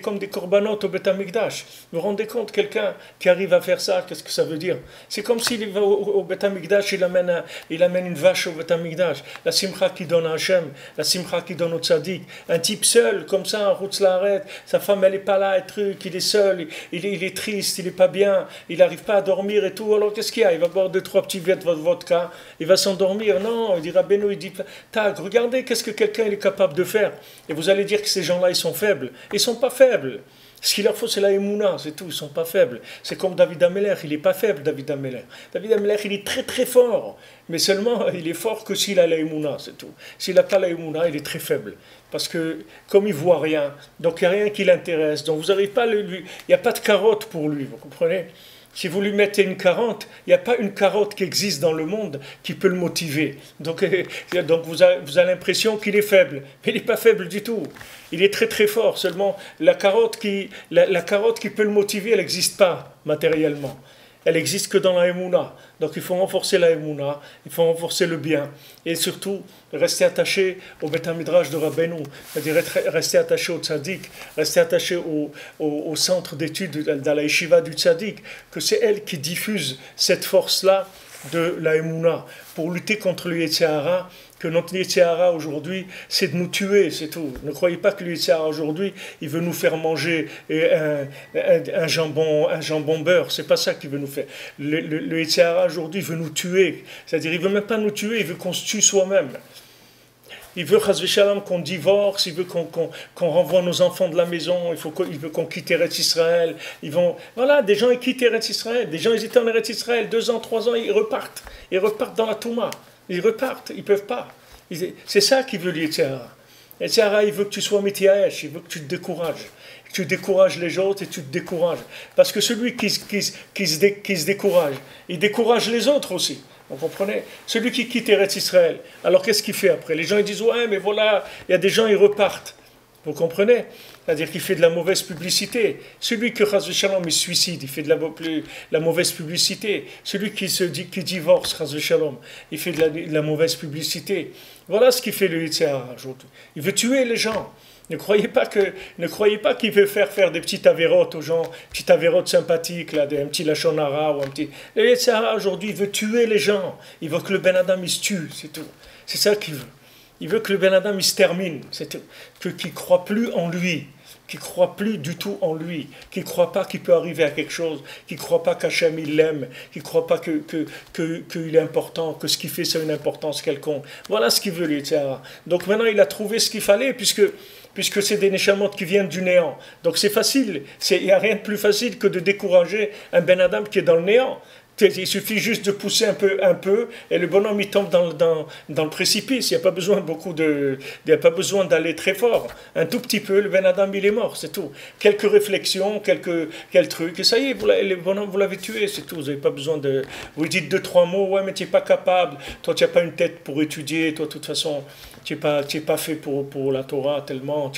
comme des corbanotes au Beth Amikdash. Vous vous rendez compte, quelqu'un qui arrive à faire ça, qu'est-ce que ça veut dire? C'est comme s'il va au Beth Amikdash, il amène une vache au Beth Amikdash. La simcha qui donne à Hachem, la simcha qui donne au tzaddik. Un type seul, comme ça, en route l'arrête, sa femme elle n'est pas là, il est seul, il est triste, il n'est pas bien, il n'arrive pas à dormir et tout. Alors qu'est-ce qu'il y a? Il va boire 2-3 petits verres de vodka, il va s'endormir. Non, il dit Rabbeinu, il dit Tag, regardez qu'est-ce que quelqu'un est capable de faire. Et vous allez dire que ces gens-là, ils sont faibles. Ils ne sont pas faibles. Ce qu'il leur faut, c'est la émouna, c'est tout, ils ne sont pas faibles. C'est comme David Ameller, il n'est pas faible, David Ameller. David Ameller, il est très très fort, mais seulement il est fort que s'il a la émouna, c'est tout. S'il n'a pas la émouna, il est très faible. Parce que, comme il ne voit rien, donc il n'y a rien qui l'intéresse, donc vous n'arrivez pas il n'y a pas de carotte pour lui, vous comprenez? Si vous lui mettez une carotte, il n'y a pas une carotte qui existe dans le monde qui peut le motiver. Donc vous avez l'impression qu'il est faible. Mais il n'est pas faible du tout. Il est très très fort. Seulement, la carotte qui peut le motiver, elle n'existe pas matériellement. Elle n'existe que dans la Emouna. Donc il faut renforcer la Emouna, il faut renforcer le bien. Et surtout, rester attaché au Beth Midrash de Rabbeinu, c'est-à-dire rester attaché au tzaddik, rester attaché au centre d'études dans la yeshiva du tzaddik, que c'est elle qui diffuse cette force-là de la Emouna pour lutter contre le Yetzer Hara, que notre Yetzer Hara aujourd'hui, c'est de nous tuer, c'est tout. Ne croyez pas que le Yetzer Hara aujourd'hui, il veut nous faire manger un jambon beurre, c'est pas ça qu'il veut nous faire. Le Yetzer Hara aujourd'hui veut nous tuer, c'est-à-dire il veut même pas nous tuer, il veut qu'on se tue soi-même. Il veut qu'on divorce, il veut qu'on renvoie nos enfants de la maison, il veut qu'on quitte Eretz Israël. Voilà, des gens ils quittent Eretz Israël, des gens ils étaient en Eretz Israël, 2 ans, 3 ans, ils repartent dans la Touma. Ils repartent, ils ne peuvent pas. C'est ça qu'il veut Yetzer Hara. Yetzer Hara, il veut que tu sois mityaesh, il veut que tu te décourages. Tu décourages les autres et tu te décourages. Parce que celui qui se décourage, il décourage les autres aussi. Vous comprenez? Celui qui quitte Eretz Israël, alors qu'est-ce qu'il fait après? Les gens ils disent, ouais, mais voilà, il y a des gens, ils repartent. Vous comprenez? C'est-à-dire qu'il fait de la mauvaise publicité. Celui que Chas v'Shalom il suicide, il fait de la mauvaise publicité. Celui qui divorce, Chas v'Shalom, il fait de la mauvaise publicité. Voilà ce qu'il fait le Yetzer Hara aujourd'hui. Il veut tuer les gens. Ne croyez pas qu'il veut faire des petites avérotes aux gens, petites avérotes sympathiques, là, un petit lachon hara ou un petit. Le Yetzer Hara aujourd'hui, il veut tuer les gens. Il veut que le Ben Adam il se tue, c'est tout. C'est ça qu'il veut. Il veut que le Ben Adam il se termine, qu'il ne croit plus en lui, qu'il ne croit plus du tout en lui, qu'il ne croit pas qu'il peut arriver à quelque chose, qu'il ne croit pas qu'Hachem il l'aime, qu'il ne croit pas qu'il est important, que ce qu'il fait c'est une importance quelconque. Voilà ce qu'il veut, le Yetzer Hara. Donc maintenant il a trouvé ce qu'il fallait, puisque c'est des neshamot qui viennent du néant. Donc c'est facile, il n'y a rien de plus facile que de décourager un Ben Adam qui est dans le néant. Il suffit juste de pousser un peu, et le bonhomme il tombe dans le précipice. Il n'y a pas besoin d'aller très fort. Un tout petit peu, le Ben Adam il est mort, c'est tout. Quelques réflexions, quelques trucs, et ça y est, le bonhomme vous l'avez tué, c'est tout. Vous n'avez pas besoin de. Vous lui dites 2-3 mots, ouais, mais tu n'es pas capable. Toi, tu n'as pas une tête pour étudier. Toi, de toute façon, tu n'es pas fait pour la Torah tellement.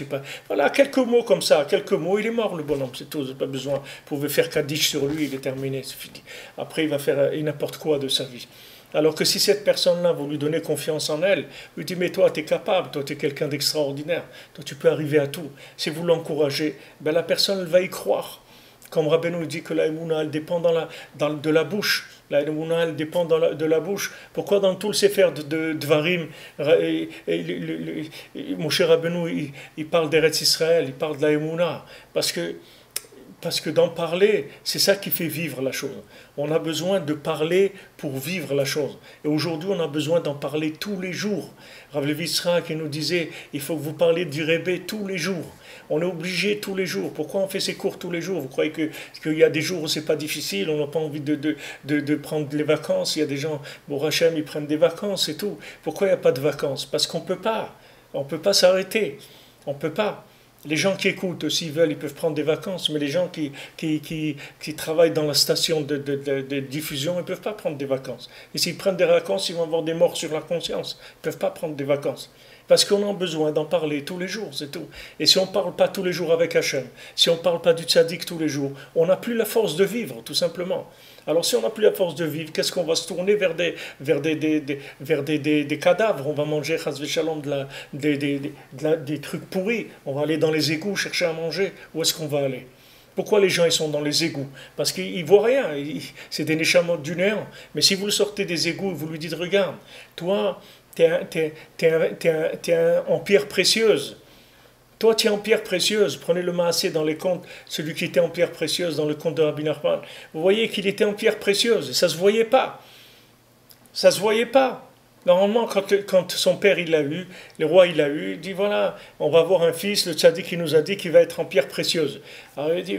Voilà, quelques mots comme ça, quelques mots, il est mort le bonhomme, c'est tout. Vous n'avez pas besoin. Vous pouvez faire Kaddish sur lui, il est terminé, c'est fini. Après, il va faire n'importe quoi de sa vie. Alors que si cette personne-là, vous lui donnez confiance en elle, vous dites, mais toi, tu es capable, toi, tu es quelqu'un d'extraordinaire, toi, tu peux arriver à tout. Si vous l'encouragez, ben, la personne elle va y croire. Comme Rabbeinu dit que la Emouna, elle dépend de la bouche. La Emouna, elle dépend de la bouche. Pourquoi dans tout le Sefer de Dvarim, Moshe Rabbeinu, il parle d'Eretz Israël, il parle de la Emouna. Parce que d'en parler, c'est ça qui fait vivre la chose. On a besoin de parler pour vivre la chose. Et aujourd'hui, on a besoin d'en parler tous les jours. Rav Levi Yitzhak qui nous disait, il faut que vous parliez du Rebbe tous les jours. On est obligé tous les jours. Pourquoi on fait ces cours tous les jours? Vous croyez qu'il y a des jours où c'est pas difficile, on n'a pas envie de prendre les vacances? Il y a des gens, bon Hachem, ils prennent des vacances et tout. Pourquoi il n'y a pas de vacances? Parce qu'on peut pas. On peut pas s'arrêter. On peut pas. Les gens qui écoutent, s'ils veulent, ils peuvent prendre des vacances, mais les gens qui travaillent dans la station de diffusion, ils ne peuvent pas prendre des vacances. Et s'ils prennent des vacances, ils vont avoir des morts sur la conscience. Ils ne peuvent pas prendre des vacances. Parce qu'on a besoin d'en parler tous les jours, c'est tout. Et si on ne parle pas tous les jours avec Hachem, si on ne parle pas du tzaddik tous les jours, on n'a plus la force de vivre, tout simplement. Alors si on n'a plus la force de vivre, qu'est-ce qu'on va se tourner vers des cadavres? On va manger, chas v'shalom, des trucs pourris. On va aller dans les égouts chercher à manger. Où est-ce qu'on va aller? Pourquoi les gens ils sont dans les égouts? Parce qu'ils ne voient rien. C'est des neshamot du néant. Mais si vous le sortez des égouts, vous lui dites, regarde, toi, t'es en pierre précieuse. Toi, tu es en pierre précieuse. Prenez le Maasé dans les contes, celui qui était en pierre précieuse dans le conte de Rabbi Nachman. Vous voyez qu'il était en pierre précieuse. Ça ne se voyait pas. Ça ne se voyait pas. Normalement, quand son père il l'a eu, le roi il l'a eu, il dit voilà, on va avoir un fils, le tzaddik qui nous a dit qu'il va être en pierre précieuse. Alors il dit,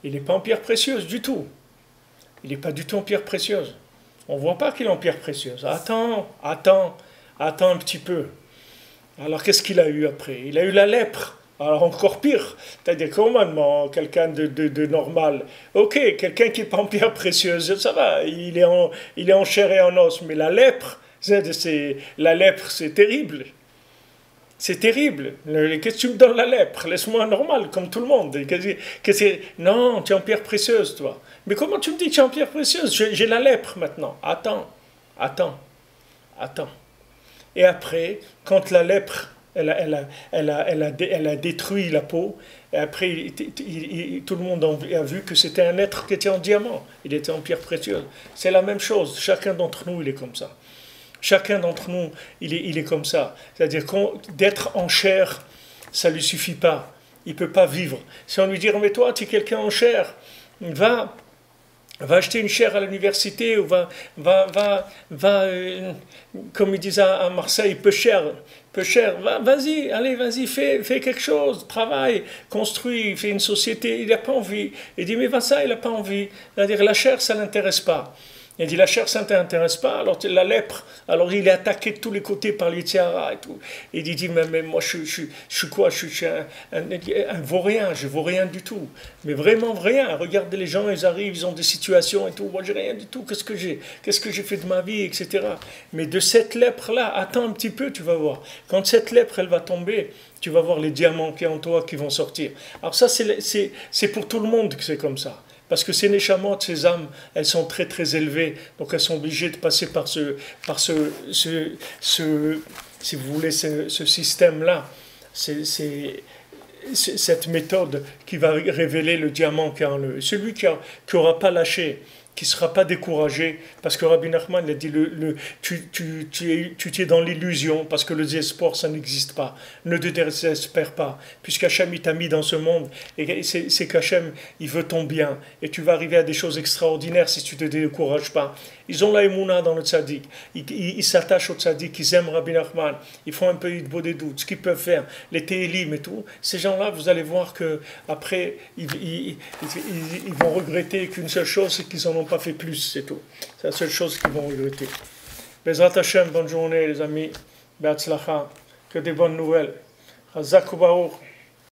il n'est pas en pierre précieuse du tout. Il n'est pas du tout en pierre précieuse. On ne voit pas qu'il est en pierre précieuse. Attends un petit peu. Alors qu'est-ce qu'il a eu après? Il a eu la lèpre. Alors encore pire, c'est-à-dire comment quelqu'un de normal. Ok, quelqu'un qui n'est pas en pierre précieuse, ça va, il est en chair et en os, mais la lèpre, c'est terrible. C'est terrible. Qu'est-ce que tu me donnes la lèpre? Laisse-moi normal, comme tout le monde. Non, tu es en pierre précieuse, toi. Mais comment tu me dis que tu es en pierre précieuse? J'ai la lèpre maintenant. Attends. Et après, quand la lèpre, elle a détruit la peau, et après, tout le monde a vu que c'était un être qui était en diamant. Il était en pierre précieuse. C'est la même chose. Chacun d'entre nous, il est comme ça. Chacun d'entre nous, il est comme ça. C'est-à-dire d'être en chair, ça ne lui suffit pas. Il ne peut pas vivre. Si on lui dit, mais toi, tu es quelqu'un en chair, va acheter une chaire à l'université ou comme ils disent à Marseille, peu cher, vas-y, fais quelque chose, travaille, construis, fais une société. Il n'a pas envie. Il dit, mais il n'a pas envie. C'est-à-dire, la chair, ça ne l'intéresse pas. Il dit, la chair, ça ne t'intéresse pas, alors la lèpre, alors il est attaqué de tous les côtés par l'Yitzhara et tout. Il dit, mais moi, je suis quoi? Je suis un vaurien, je ne vaux rien du tout. Mais vraiment rien. Regardez les gens, ils arrivent, ils ont des situations et tout. Moi, j'ai rien du tout. Qu'est-ce que j'ai fait de ma vie, etc. Mais de cette lèpre-là, attends un petit peu, tu vas voir. Quand cette lèpre, elle va tomber, tu vas voir les diamants qui sont en toi qui vont sortir. Alors ça, c'est pour tout le monde que c'est comme ça. Parce que ces neshamot, ces âmes, elles sont très très élevées, donc elles sont obligées de passer par si vous voulez, ce système-là, cette méthode qui va révéler le diamant qui est en eux. Celui qui n'aura pas lâché, qui ne sera pas découragé, parce que Rabbi Nachman a dit tu es dans l'illusion, parce que le désespoir, ça n'existe pas. Ne te désespère pas, puisqu'Hachem t'a mis dans ce monde, et c'est qu'Hachem, il veut ton bien, et tu vas arriver à des choses extraordinaires si tu ne te décourages pas. Ils ont la émouna dans le tzaddik, ils s'attachent au tzaddik, ils aiment Rabbi Nachman, ils font un peu de beau des doutes, ce qu'ils peuvent faire, les télim et tout. Ces gens-là, vous allez voir que après ils vont regretter qu'une seule chose, c'est qu'ils n'en ont pas fait plus, c'est tout. C'est la seule chose qu'ils vont regretter. Bezrat Hashem, bonne journée les amis, Be'atzlacha, que des bonnes nouvelles. Chazak u'Baruch.